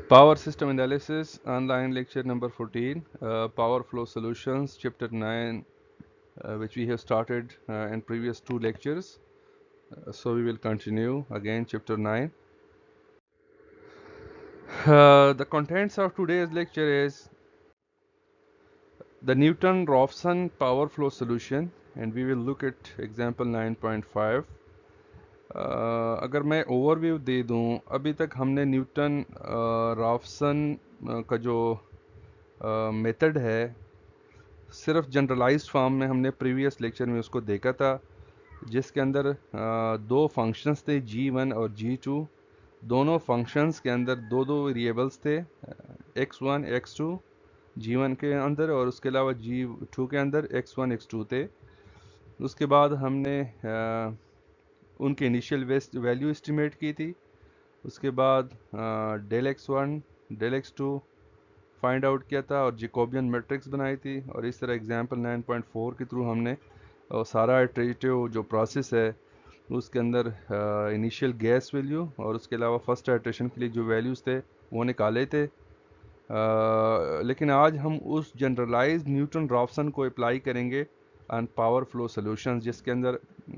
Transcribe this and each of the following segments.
Power System Analysis, online lecture number 14, Power Flow Solutions, chapter 9, which we have started in previous two lectures. So we will continue again chapter 9. The contents of today's lecture is the Newton-Raphson Power Flow Solution, and we will look at example 9.5. अगर मैं overview दे दूं, अभी तक हमने Newton Raphson का जो method है सिर्फ जनरलाइज्ड फॉर्म में हमने प्रीवियस लेक्चर में उसको देखा था, जिसके अंदर दो फंक्शंस थे g1 और g2। दोनों फंक्शंस के अंदर दो दो वेरिएबल्स थे, x1 x2 g1 के अंदर, और उसके अलावा g2 के अंदर x1 x2 थे। उसके बाद हमने उनके इनिशियल वैल्यू एस्टिमेट की थी। उसके बाद del x1 del x2 find out किया था और जैकोबियन मैट्रिक्स बनाई थी। और इस तरह एग्जांपल 9.4 के थ्रू हमने सारा इटरेटिव जो प्रोसेस है उसके अंदर इनिशियल गैस वैल्यू और उसके अलावा फर्स्ट इटरेशन के लिए जो वैल्यूज़ थे वो निकाले थे। लेकिन आज हम उस जनरलाइज्ड न्यूटन रॉफसन को अप्लाई करेंगे ऑन पावर फ्लो सॉल्यूशंस, जिसके अंदर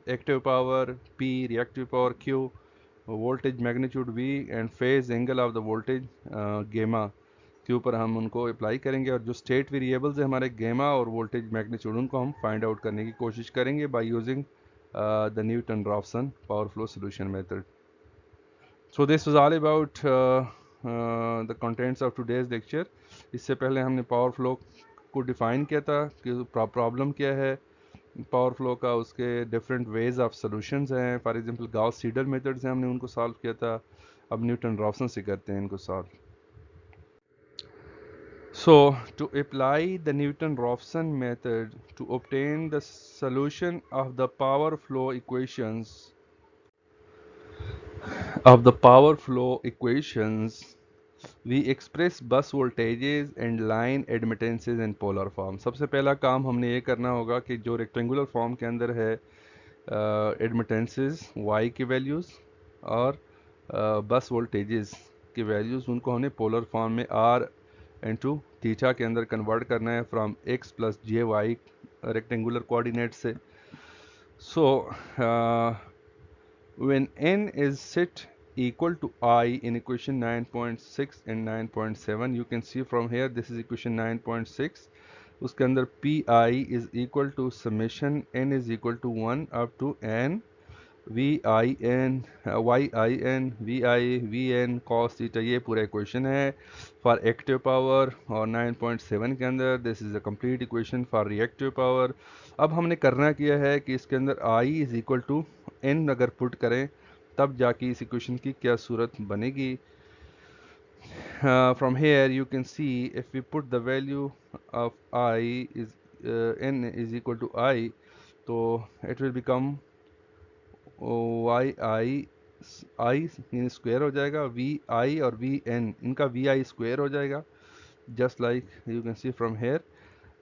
active power P, reactive power Q, voltage magnitude V and phase angle of the voltage गेमा के ऊपर हम उनको अप्लाई करेंगे। और जो स्टेट वेरिएबल्स है हमारे गेमा और वोल्टेज मैग्नीट्यूड, उनको हम फाइंड आउट करने की कोशिश करेंगे by using the Newton Raphson power flow solution method. So this was all about the contents of today's lecture. इससे पहले हमने पावर फ्लो को डिफाइन किया था कि प्रॉब्लम क्या है पावर फ्लो का, उसके डिफरेंट वेज ऑफ सॉल्यूशंस हैं। For example Gauss Seidel method से हमने उनको सॉल्व किया था, अब न्यूटन रॉफसन से करते हैं इनको solve. So, to apply the Newton-Raphson method to obtain the solution of the power flow equations we express bus voltages and line admittances in polar form. सबसे पहला काम हमने ये करना होगा कि जो रेक्टेंगुलर फॉर्म के अंदर है एडमिटेंसेस y की वैल्यूज़ और बस वोल्टेजेस की वैल्यूज़, उनको हमने पोलर फॉर्म में r इंटू थीटा के अंदर कन्वर्ट करना है from x plus j y rectangular coordinate से। So when n is set equal to I in equation 9.6 and 9.7, you can see from here this is equation 9.6, उसके अंदर pi is equal to summation n is equal to 1 up to n vin yin vi vn cos theta, ये पूरा equation है for active power. और 9.7 के अंदर this is a complete equation for reactive power. अब हमने करना क्या है कि इसके अंदर i is equal to n अगर पुट करें तब जाके इस इक्वेशन की क्या सूरत बनेगी। from here you can see if we put the value of I is n is equal to I, तो it will become i in square हो जाएगा, vi और vn इनका vi स्क्वायर हो जाएगा, just like you can see from here,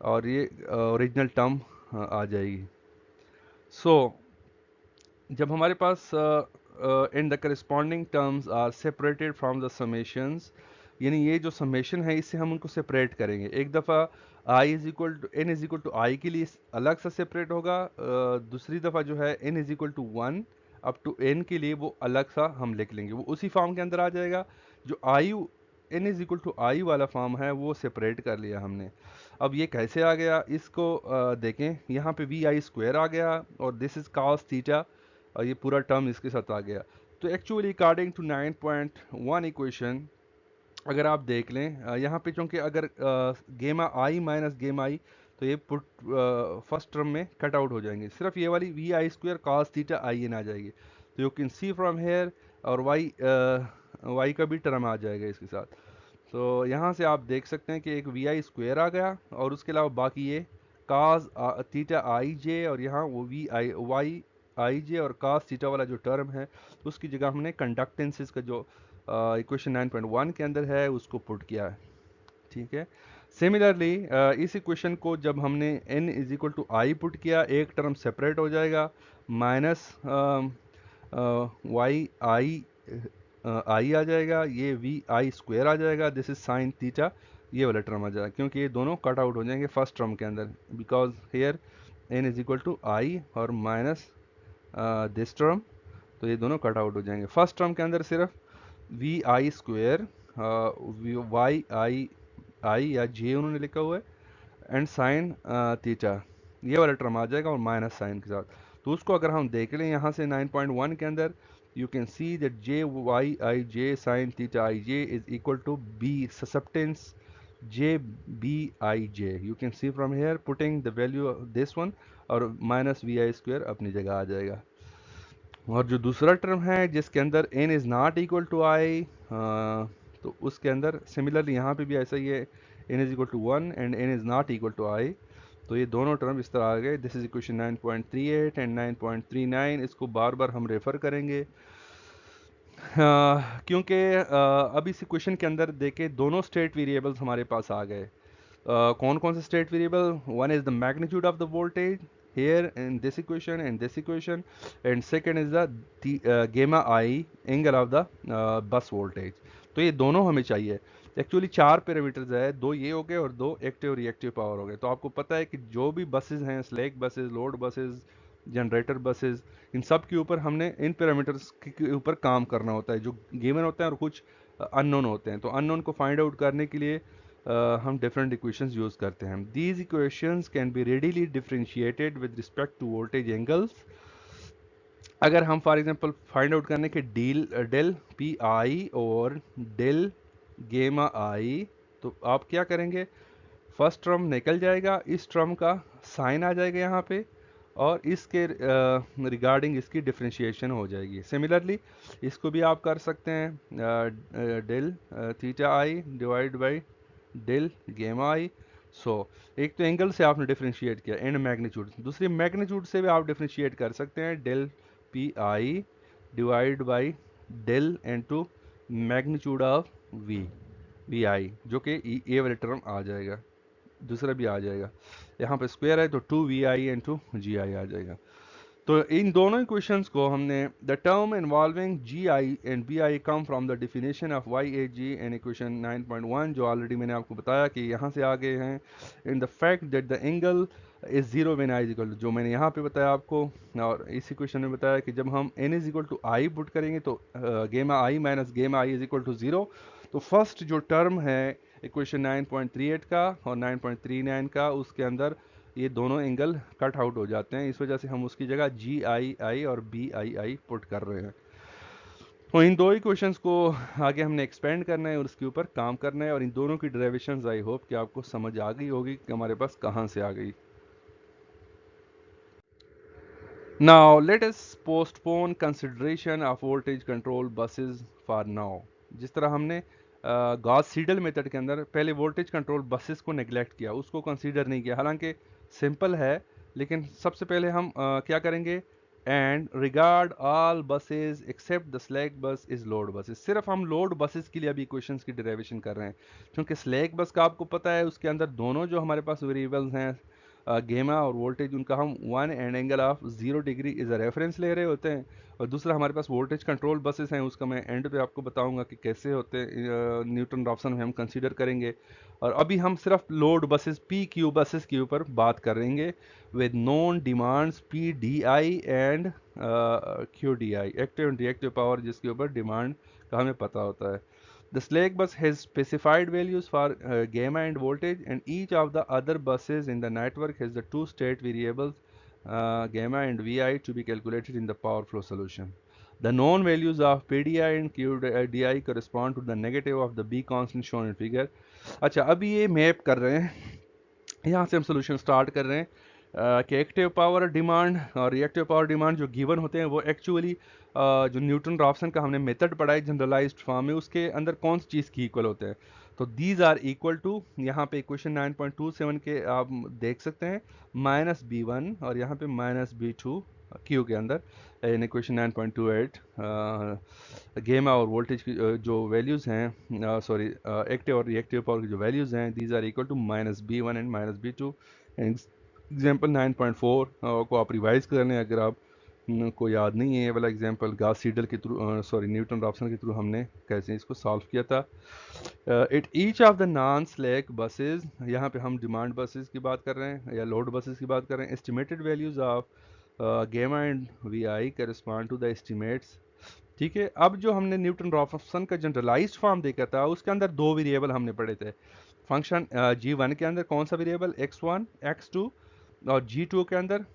और ये original term आ जाएगी। सो जब हमारे पास in the corresponding terms are separated from the summations, यानी ये जो समेशन है इससे हम उनको सेपरेट करेंगे। एक दफ़ा I is equal to N is equal to I के लिए अलग सा सेपरेट होगा, दूसरी दफ़ा जो है n is equal to 1 up to n के लिए वो अलग सा हम लिख लेंगे, वो उसी फॉर्म के अंदर आ जाएगा। जो I N is equal to I वाला फॉर्म है वो सेपरेट कर लिया हमने। अब ये कैसे आ गया इसको देखें, यहाँ पे वी आई स्क्वायर आ गया और दिस इज कॉस थीटा, और ये पूरा टर्म इसके साथ आ गया। तो एक्चुअली अकॉर्डिंग टू 9.1 इक्वेशन अगर आप देख लें यहाँ पे, चूँकि अगर गेमा आई माइनस गेमा आई तो ये पुट फर्स्ट टर्म में कट आउट हो जाएंगे, सिर्फ ये वाली V I square cos theta I N आ जाएगी। तो you can see from here, और वाई का भी टर्म आ जाएगा इसके साथ। तो यहाँ से आप देख सकते हैं कि एक वी आई स्क्वायर आ गया और उसके अलावा बाकी ये काज थीटा आई जे, और यहाँ वो वी आई वाई आई जे और कास थीटा वाला जो टर्म है उसकी जगह हमने कंडक्टेंसेस का जो इक्वेशन 9.1 के अंदर है उसको पुट किया है। ठीक है, सिमिलरली इस इक्वेशन को जब हमने n is equal to i put किया, एक टर्म सेपरेट हो जाएगा, माइनस वाई आई आई आ जाएगा, ये वी आई स्क्वायर आ जाएगा, दिस इज साइन थीटा, ये वाला टर्म आ जाएगा, क्योंकि ये दोनों कट आउट हो जाएंगे फर्स्ट टर्म के अंदर, because here N is equal to I और माइनस दिस टर्म, तो ये दोनों कट आउट हो जाएंगे। फर्स्ट टर्म के अंदर सिर्फ वी आई स्क्वेयर, वाई आई आई या जे उन्होंने लिखा हुआ है, एंड साइन थीटा, ये वाला टर्म आ जाएगा और माइनस साइन के साथ। तो उसको अगर हम देख लें यहाँ से 9.1 के अंदर, you can see that j y I j sin theta I j is equal to b susceptance j b I j. You can see from here putting the value of this one और minus V I square अपनी जगह आ जाएगा। और जो दूसरा term है जिसके अंदर n is not equal to I, तो उसके अंदर सिमिलरली यहाँ पे भी ऐसा ही है, n is equal to 1 and n is not equal to I, तो ये दोनों टर्म इस तरह आ गए। दिस इज इक्वेशन 9.38 एंड 9.39, इसको बार बार हम रेफर करेंगे क्योंकि अब इस इक्वेशन के अंदर देखें दोनों स्टेट वेरिएबल्स हमारे पास आ गए। कौन कौन से state variable? One is the magnitude of the voltage here in this equation and this equation, and second is the gamma I angle of the bus voltage। तो ये दोनों हमें चाहिए। एक्चुअली 4 पैरामीटर्स है, 2 ये हो गए और 2 एक्टिव और रिएक्टिव पावर हो गए। तो आपको पता है कि जो भी बसेस हैं, slack buses, load buses, generator buses, इन सब के ऊपर हमने इन पैरामीटर्स के ऊपर काम करना होता है जो गिवन होते हैं और कुछ अननोन होते हैं। तो अननोन को फाइंड आउट करने के लिए हम डिफरेंट इक्वेशंस यूज़ करते हैं। These equations can be readily differentiated with respect to voltage angles. अगर हम फॉर एग्जांपल फाइंड आउट करने के डेल पी आई और डेल गेमा आई, तो आप क्या करेंगे, फर्स्ट टर्म निकल जाएगा, इस टर्म का साइन आ जाएगा यहाँ पे, और इसके रिगार्डिंग इसकी डिफरेंशिएशन हो जाएगी। सिमिलरली इसको भी आप कर सकते हैं, del theta i divide by del gamma i. सो एक तो एंगल से आपने डिफरेंशिएट किया एंड मैग्नीट्यूड, दूसरी मैग्नीट्यूड से भी आप डिफरेंशिएट कर सकते हैं, del P I divide by del into magnitude of V I, जो कि ए वाले टर्म आ जाएगा, दूसरा भी आ जाएगा। यहाँ पे स्क्वायर है तो 2vi इंटू जी आई आ जाएगा। तो इन दोनों इक्वेशंस को हमने the term involving G i and B i come from the definition of Y A G and equation 9.1, जो ऑलरेडी मैंने आपको बताया कि यहाँ से आ गए हैं, in the fact that the angle is zero when i is equal to, जो मैंने यहाँ पे बताया आपको, और इस इक्वेशन में बताया कि जब हम n is equal to i put करेंगे तो गेमा आई माइनस गेमा आई इज इक्वल टू 0। तो फर्स्ट जो टर्म है इक्वेशन 9.38 का और 9.39 का, उसके अंदर ये दोनों एंगल कट आउट हो जाते हैं, इस वजह से हम उसकी जगह जी आई आई और बी आई आई पुट कर रहे हैं। तो इन दो इक्वेशंस को आगे हमने एक्सपेंड करना है और उसके ऊपर काम करना है, और इन दोनों की डेरिवेशंस आई होप कि आपको समझ आ गई होगी कि हमारे पास कहाँ से आ गई। Now let us postpone consideration of voltage control buses for now. जिस तरह हमने गॉस सीडल मेथड के अंदर पहले वोल्टेज कंट्रोल बसेस को नेग्लेक्ट किया, उसको कंसीडर नहीं किया, हालांकि सिंपल है, लेकिन सबसे पहले हम क्या करेंगे, and regard all buses except the slack bus is load buses. सिर्फ हम लोड बसेस के लिए अभी इक्वेशंस की डेरिवेशन कर रहे हैं, क्योंकि स्लैक बस का आपको पता है उसके अंदर दोनों जो हमारे पास वेरिएबल्स हैं गेमा और वोल्टेज, उनका हम 1 and angle of 0 degree is a reference ले रहे होते हैं। और दूसरा हमारे पास वोल्टेज कंट्रोल बसेस हैं, उसका मैं एंड पे आपको बताऊंगा कि कैसे होते हैं, न्यूटन रॉफसन में हम कंसीडर करेंगे। और अभी हम सिर्फ load buses P Q buses के ऊपर बात करेंगे with non demands P D I and Q D I, active and reactive power जिसके ऊपर डिमांड का हमें पता होता है। The slack bus has specified values for gamma and voltage, and each of the other buses in the network has the two state variables gamma and Vi to be calculated in the power flow solution. The known values of PDI and QDI correspond to the negative of the B constant shown in figure. अच्छा, अभी ये map कर रहे हैं, यहाँ से हम solution start कर रहे हैं कि एक्टिव पावर डिमांड और रिएक्टिव पावर डिमांड जो गिवन होते हैं वो एक्चुअली जो न्यूटन रॉफसन का हमने मेथड पढ़ा है जनरलाइज्ड फॉर्म में, उसके अंदर कौन सी चीज़ की इक्वल होते हैं। तो दीज आर इक्वल टू, यहाँ पे इक्वेशन 9.27 के आप देख सकते हैं, माइनस B1 और यहाँ पे माइनस B2 क्यू के अंदर इन इक्वेशन 9.28 गेमा और वोल्टेज की जो वैल्यूज़ हैं, सॉरी एक्टिव और रिएक्टिव पावर की जो वैल्यूज़ हैं, these are equal to minus B1 and minus B2। Example 9.4 को आप रिवाइज कर लें अगर आप को याद नहीं है ये वाला एग्जांपल गॉस सीडल के थ्रू, सॉरी न्यूटन रॉफ्सन के थ्रू हमने कैसे इसको सॉल्व किया था। It each of the non slack buses, यहाँ पे हम डिमांड बसेस की बात कर रहे हैं या लोड बसेस की बात कर रहे हैं। Estimated values of gamma and V i correspond to the estimates. ठीक है, अब जो हमने न्यूटन रॉफ्सन का जनरलाइज्ड फॉर्म देखा था उसके अंदर दो वेरिएबल हमने पढ़े थे। फंक्शन g1 के अंदर कौन सा वेरिएबल x1 x2, और g2 के अंदर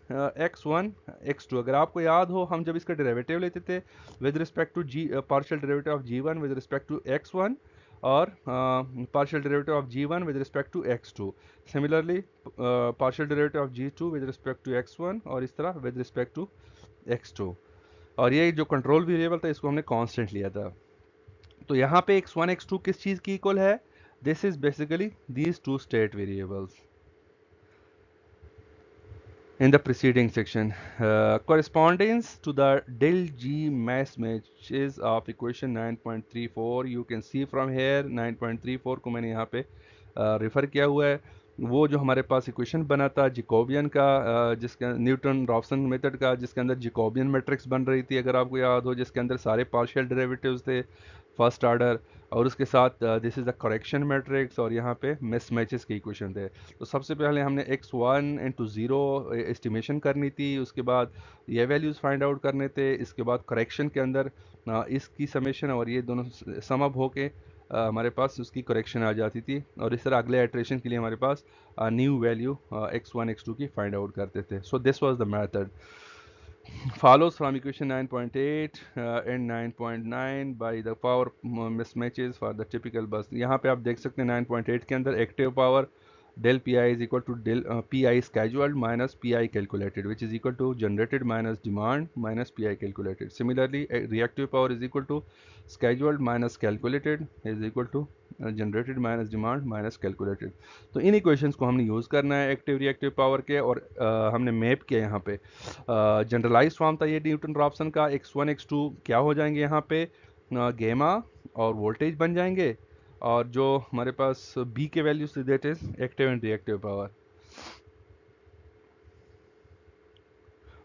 x1 x2। अगर आपको याद हो हम जब इसका डेरिवेटिव लेते थे with respect to G, partial derivative of g1 with respect to x1, और partial derivative of g1 with respect to x2। Similarly partial derivative of g2 with respect to x1, और इस तरह विद रिस्पेक्ट टू x2। और ये जो control variable था इसको हमने कांस्टेंट लिया था। तो यहाँ पे x1 x2 किस चीज़ की इक्वल है? This is basically these two state variables in the preceding section. Correspondence to the del G mismatches of equation 9.34, you can see from here 9.34 को मैंने यहाँ पे रेफर किया हुआ है। वो जो हमारे पास इक्वेशन बना था जिकोबियन का, जिसके न्यूटन रॉफ्सन मेथड का, जिसके अंदर जिकोबियन मैट्रिक्स बन रही थी अगर आपको याद हो, जिसके अंदर सारे पार्शियल डेरिवेटिव्स थे फर्स्ट ऑर्डर, और उसके साथ this is the correction matrix, और यहाँ पे मिसमैचेस के इक्वेशन थे। तो सबसे पहले हमने x1 इंटू ज़ीरो एस्टिमेशन करनी थी, उसके बाद ये वैल्यूज़ फाइंड आउट करने थे, इसके बाद करेक्शन के अंदर इसकी समेशन और ये दोनों सम अप होके हमारे पास उसकी करेक्शन आ जाती थी, और इस तरह अगले इटरेशन के लिए हमारे पास न्यू वैल्यू x1 x2 की फाइंड आउट करते थे। सो this was the method follows from equation 9.8 and 9.9 by the power mismatches for the typical bus। यहाँ पे आप देख सकते हैं 9.8 के अंदर active power del pi is equal to del pi scheduled minus pi calculated, which is equal to generated minus demand minus pi calculated. Similarly, reactive power is equal to scheduled minus calculated is equal to generated minus demand minus calculated। तो इन equations को हमने use करना है active reactive power के, और हमने map किया यहाँ पे। जनरलाइज फॉर्म था ये न्यूटन रॉफ्सन का। x1 x2 क्या हो जाएंगे यहाँ पे? गेमा और वोल्टेज बन जाएंगे, और जो हमारे पास b के values that is active and reactive power,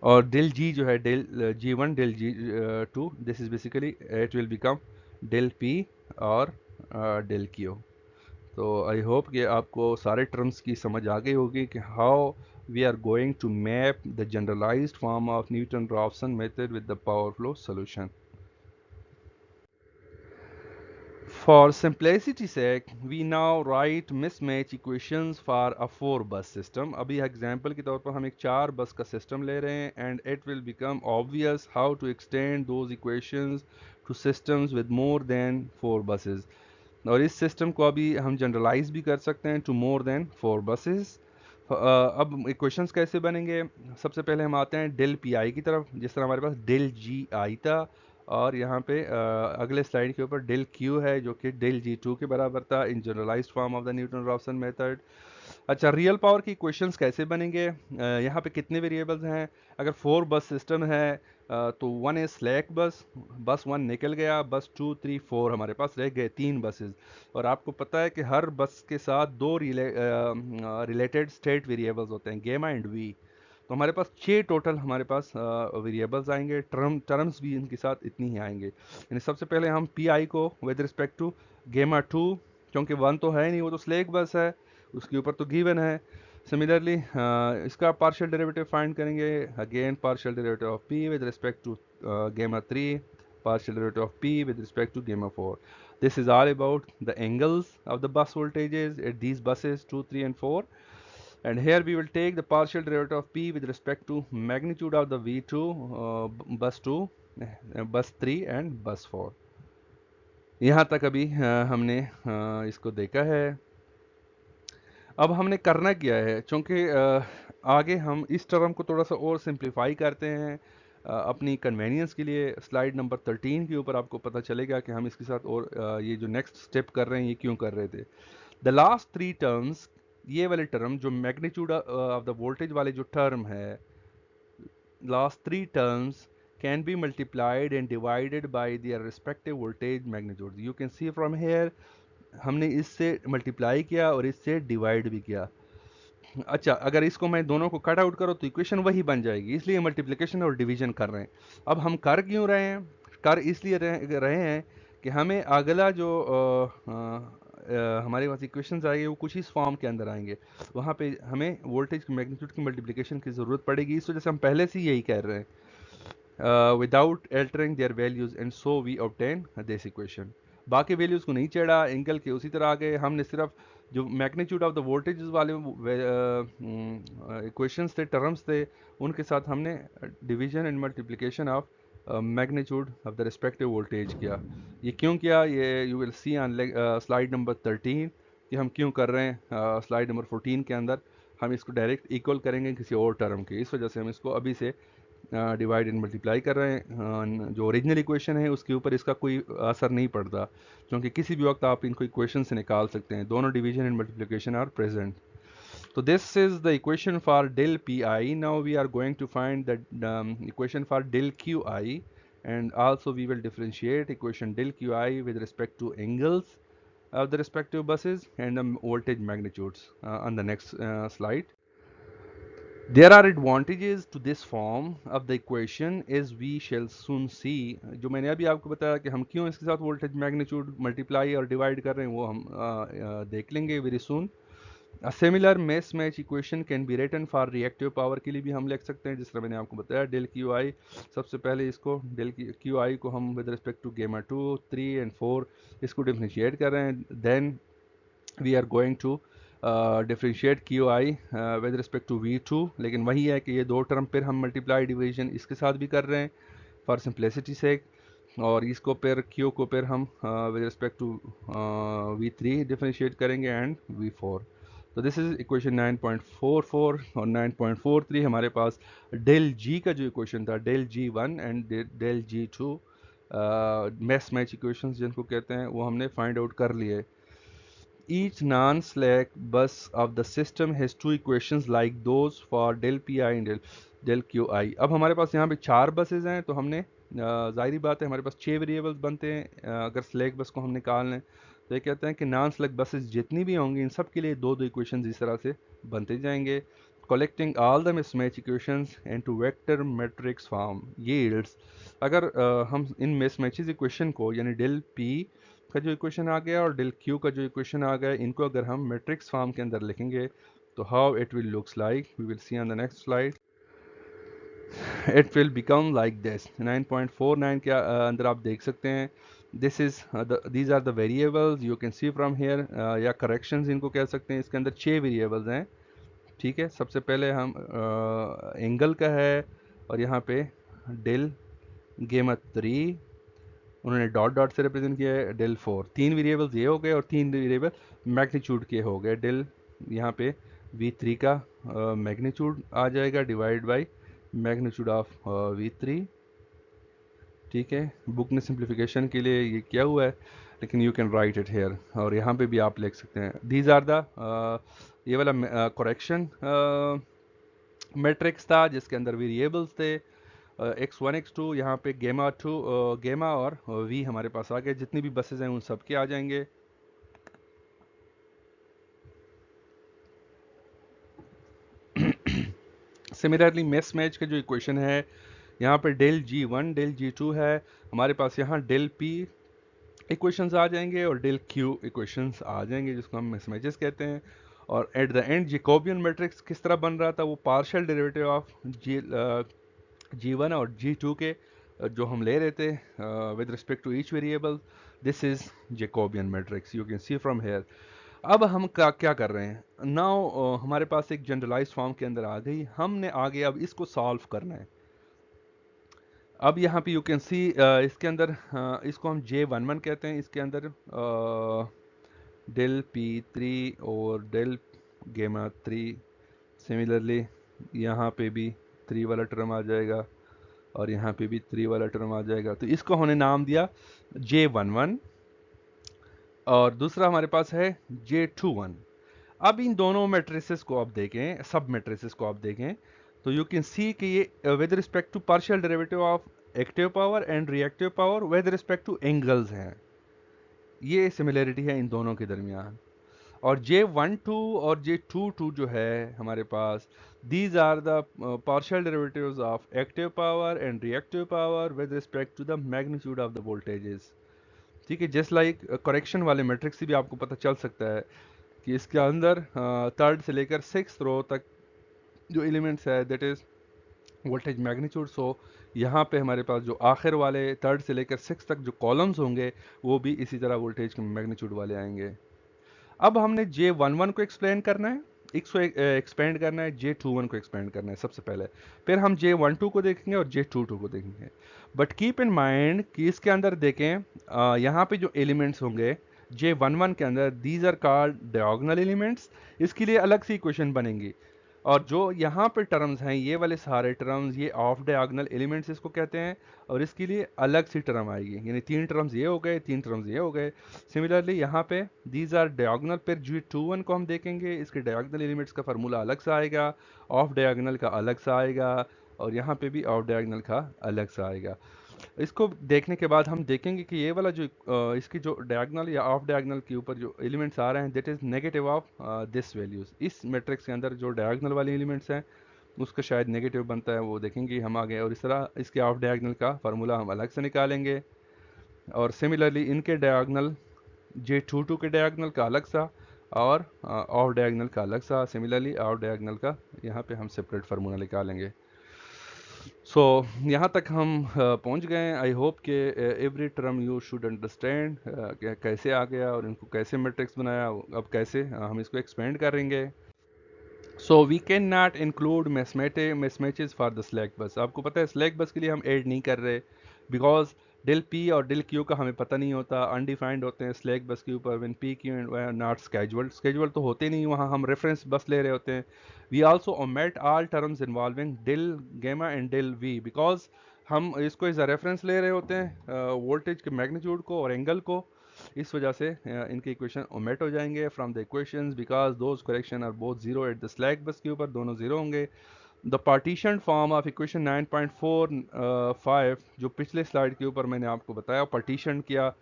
और डेल g जो है del g1 del g2, this is basically it will become del p और डेल q। तो आई होप कि आपको सारे टर्म्स की समझ आ गई होगी कि how we are going to map the generalized form of Newton-Raphson method with the power flow solution. For simplicity's sake, we now write mismatch equations for a 4-bus system. अभी example के तौर पर हम एक 4 बस का सिस्टम ले रहे हैं, and it will become obvious how to extend those equations to systems with more than 4 buses. और इस सिस्टम को अभी हम जनरलाइज भी कर सकते हैं टू मोर देन 4 buses. अब इक्वेशंस कैसे बनेंगे? सबसे पहले हम आते हैं डेल पी आई की तरफ, जिस तरह हमारे पास डेल जी आई था, और यहाँ पे अगले स्लाइड के ऊपर डेल क्यू है जो कि डेल जी टू के बराबर था इन generalized form of the Newton Raphson method. अच्छा, रियल पावर की इक्वेशंस कैसे बनेंगे? यहाँ पे कितने वेरिएबल्स हैं? अगर 4 बस सिस्टम है तो 1 इज स्लैक बस, बस 1 निकल गया, बस 2 3 4 हमारे पास रह गए 3 बसेस। और आपको पता है कि हर बस के साथ 2 रिलेटेड स्टेट वेरिएबल्स होते हैं, गेमा एंड वी। तो हमारे पास 6 टोटल हमारे पास वेरिएबल्स आएंगे, टर्म्स भी इनके साथ इतनी ही आएंगे। यानी सबसे पहले हम पी आई को विद रिस्पेक्ट टू गेमा 2, क्योंकि 1 तो है नहीं, वो तो स्लैक बस है, उसके ऊपर तो गिवन है। सिमिलरली इसका पार्शियल डेरिवेटिव फाइंड करेंगे, again partial derivative of p with respect to gamma 3, partial derivative of p with respect to gamma 4. This is all about the angles of the bus voltages at these buses 2 3 and 4, and here we will take the partial derivative of p with respect to magnitude of the v2, bus 2, bus 3 and bus 4. यहाँ तक अभी हमने इसको देखा है। अब हमने करना क्या है, चूँकि आगे हम इस टर्म को थोड़ा सा और सिंप्लीफाई करते हैं अपनी कन्वेनियंस के लिए। स्लाइड नंबर 13 के ऊपर आपको पता चलेगा कि हम इसके साथ और ये जो नेक्स्ट स्टेप कर रहे हैं ये क्यों कर रहे थे। द लास्ट 3 टर्म्स, ये वाले टर्म जो मैग्नीट्यूड ऑफ द वोल्टेज वाले जो टर्म है, last 3 terms can be multiplied and divided by their respective voltage magnitudes. You can see from here हमने इससे मल्टीप्लाई किया और इससे डिवाइड भी किया। अच्छा, अगर इसको मैं दोनों को कट आउट करो तो इक्वेशन वही बन जाएगी, इसलिए मल्टीप्लिकेशन और डिवीजन कर रहे हैं। अब हम कर क्यों रहे हैं? कर इसलिए रहे हैं कि हमें अगला जो हमारे पास इक्वेशंस आएंगे वो कुछ इस फॉर्म के अंदर आएंगे, वहाँ पे हमें वोल्टेज की मैग्नीट्यूड की मल्टीप्लिकेशन की ज़रूरत पड़ेगी। इस वजह से हम पहले से यही कह रहे हैं, without altering their values, and so we obtain this equation. बाकी वैल्यूज को नहीं चढ़ा, एंगल के उसी तरह आ गए, हमने सिर्फ जो मैग्नीट्यूड ऑफ द वोल्टेज वाले इक्वेशंस थे, टर्म्स थे, उनके साथ हमने division and multiplication of magnitude of the respective voltage किया। ये क्यों किया, ये you will see on slide number 13 कि हम क्यों कर रहे हैं। स्लाइड नंबर 14 के अंदर हम इसको डायरेक्ट इक्वल करेंगे किसी और टर्म के, इस वजह से हम इसको अभी से डिवाइड एंड मल्टीप्लाई कर रहे हैं। जो ओरिजिनल इक्वेशन है उसके ऊपर इसका कोई असर नहीं पड़ता, क्योंकि किसी भी वक्त आप इनको इक्वेशन से निकाल सकते हैं। दोनों division and multiplication are present. So this is the equation for del pi. Now we are going to find the equation for del qi, and also we will differentiate equation del qi with respect to angles of the respective buses and the voltage magnitudes on the next slide. There are advantages to this form of the equation as we shall soon see. जो मैंने अभी आपको बताया कि हम क्यों इसके साथ वोल्टेज मैग्नीट्यूड मल्टीप्लाई और डिवाइड कर रहे हैं, वो हम देख लेंगे very soon. A similar mismatch equation can be written for reactive power के लिए भी हम लिख सकते हैं, जिस तरह मैंने आपको बताया डेल क्यू आई। सबसे पहले इसको डेल क्यू आई को हम विद रिस्पेक्ट टू गेमा 2, 3 एंड 4 इसको डिफरेंशिएट कर रहे हैं। Then we are going to differentiate Q i with respect to V two, लेकिन वही है कि ये दो टर्म फिर हम मल्टीप्लाई डिवीजन इसके साथ भी कर रहे हैं फॉर सिंप्लिसिटी से, और इसको फिर क्यू को फिर हम with respect to V three differentiate करेंगे एंड वी फोर। तो दिस इज इक्वेशन 9.44 और 9.43। हमारे पास डेल जी का जो इक्वेशन था, del G one and del G two match equations जिनको कहते हैं, वो हमने फाइंड आउट कर लिए। Each non-slack bus of the system has two equations like those for del pi and del qi। अब हमारे पास यहाँ पे 4 बसेज हैं, तो हमने जाहिर बात है हमारे पास 6 वेरिएबल्स बनते हैं। अगर स्लैक बस को हम निकाल लें तो ये कहते हैं कि नॉन स्लैक बसेज जितनी भी होंगी इन सब के लिए दो दो इक्वेशन इस तरह से बनते जाएंगे। Collecting all the mismatch equations into vector matrix form yields. अगर हम इन मिसमैचेस इक्वेशन को यानी डेल पी का जो इक्वेशन आ गया और डेल क्यू का जो इक्वेशन आ गया, इनको अगर हम मैट्रिक्स फॉर्म के अंदर लिखेंगे तो how it will looks like, we will see on the next slide. It will become like this. 9.49 के अंदर आप देख सकते हैं, this is these are the variables you can see from here, या करेक्शंस इनको कह सकते हैं। इसके अंदर 6 वेरिएबल्स हैं, ठीक है। सबसे पहले हम एंगल का है, और यहाँ पे डेल गेमा 3 उन्होंने डॉट डॉट से रिप्रेजेंट किया है, डेल 4। 3 वेरिएबल्स ये हो गए और 3 वेरिएबल मैग्नीट्यूड के हो गए। डेल यहाँ पे V3 का मैग्नीट्यूड आ जाएगा divide by magnitude of V3, ठीक है। बुक ने सिंप्लीफिकेशन के लिए ये किया हुआ है, लेकिन you can write it here, और यहाँ पे भी आप लिख सकते हैं। दीज आर द ये वाला करेक्शन मैट्रिक्स था जिसके अंदर वेरिएबल्स थे x1 x2, यहाँ पे गेमा 2 गेमा और v हमारे पास आ गए। जितनी भी बसेज हैं उन सब के आ जाएंगे। सिमिलरली मिसमैच का जो इक्वेशन है, यहाँ पे डेल G1 डेल G2 है, हमारे पास यहाँ डेल P इक्वेशंस आ जाएंगे और डेल Q इक्वेशंस आ जाएंगे, जिसको हम मिसमैचेस कहते हैं। और at the end Jacobian matrix किस तरह बन रहा था, वो पार्शियल डेरिवेटिव ऑफ G1 और G2 के जो हम ले रहे थे with respect to each variable, this is Jacobian matrix, you can see from here. अब हम क्या कर रहे हैं, नाउ हमारे पास एक जनरलाइज फॉर्म के अंदर आ गई, हमने आगे अब इसको सॉल्व करना है। अब यहाँ पे यू कैन सी इसके अंदर इसको हम J11 कहते हैं, इसके अंदर डेल P3 और डेल गेमा 3। सिमिलरली यहाँ पे भी 3 वाला टर्म आ जाएगा और यहाँ पे भी 3 वाला टर्म आ जाएगा। तो इसको हमने नाम दिया J11, और दूसरा हमारे पास है J21। अब इन दोनों मैट्रिसेस को आप देखें, सब मैट्रिसेस को आप देखें, तो यू कैन सी कि ये with respect to partial derivative of active power and reactive power with respect to angles हैं। ये सिमिलरिटी है इन दोनों के दरमियान। और J12 और J22 जो है हमारे पास, these are the partial derivatives of active power and reactive power with respect to the magnitude of the voltages। ठीक है, जस्ट लाइक करेक्शन वाले मैट्रिक्स से भी आपको पता चल सकता है कि इसके अंदर थर्ड से लेकर सिक्स रो तक जो एलिमेंट्स है दैट इज वोल्टेज मैग्नीट्यूड। सो यहाँ पे हमारे पास जो आखिर वाले थर्ड से लेकर सिक्स तक जो कॉलम्स होंगे वो भी इसी तरह वोल्टेज के मैग्नीट्यूड वाले आएंगे। अब हमने J11 को एक्सप्लेन करना है, इसको एक्सपेंड करना है, J21 को एक्सपेंड करना है सबसे पहले, फिर हम J12 को देखेंगे और J22 को देखेंगे। बट कीप इन माइंड कि इसके अंदर देखें यहाँ पे जो एलिमेंट्स होंगे J11 के अंदर, these are called diagonal elements. इसके लिए अलग सी इक्वेशन बनेंगी। और जो यहाँ पे टर्म्स हैं, ये वाले सारे टर्म्स, ये ऑफ डायगोनल एलिमेंट्स इसको कहते हैं, और इसके लिए अलग सी टर्म आएगी, यानी तीन टर्म्स ये हो गए, तीन टर्म्स ये हो गए। सिमिलरली यहाँ पे दीज आर डायगोनल, फिर J21 को हम देखेंगे, इसके डायगोनल एलिमेंट्स का फार्मूला अलग सा आएगा, ऑफ डायगोनल का अलग सा आएगा, और यहाँ पे भी ऑफ डायगोनल का अलग सा आएगा। इसको देखने के बाद हम देखेंगे कि ये वाला जो इसकी जो डायगोनल या ऑफ डायगोनल के ऊपर जो एलिमेंट्स आ रहे हैं that is negative of this values. इस मैट्रिक्स के अंदर जो डायगोनल वाले एलिमेंट्स हैं उसका शायद नेगेटिव बनता है, वो देखेंगे हम आगे। और इस तरह इसके ऑफ डायगोनल का फार्मूला हम अलग से निकालेंगे। और सिमिलरली इनके डायगोनल, J22 के डायगोनल का अलग सा और ऑफ डायगोनल का अलग सा। सिमिलरली ऑफ डायगोनल का यहाँ पे हम सेपरेट फार्मूला निकालेंगे। सो यहाँ तक हम पहुँच गए। आई होप कि every term you should understand कैसे आ गया और इनको कैसे मैट्रिक्स बनाया, अब कैसे हम इसको एक्सपेंड करेंगे। So we can not include mismatches for the slack bus. आपको पता है स्लैक बस के लिए हम ऐड नहीं कर रहे, बिकॉज डेल पी और डेल क्यू का हमें पता नहीं होता, अनडिफाइंड होते हैं स्लैक बस के ऊपर। When P Q and not scheduled, scheduled तो होते नहीं, वहाँ हम रेफरेंस बस ले रहे होते हैं। We also omit all terms involving del gamma and del V, because हम इसको एज अ रेफरेंस ले रहे होते हैं वोल्टेज के मैग्नीट्यूड को और एंगल को। इस वजह से इनके इक्वेशन ओमेट हो जाएंगे from the equations, because those correction are both zero at the slack bus के ऊपर, दोनों जीरो होंगे। The partition form of equation 9.45 जो पिछले स्लाइड के ऊपर मैंने आपको बताया, पार्टीशन किया,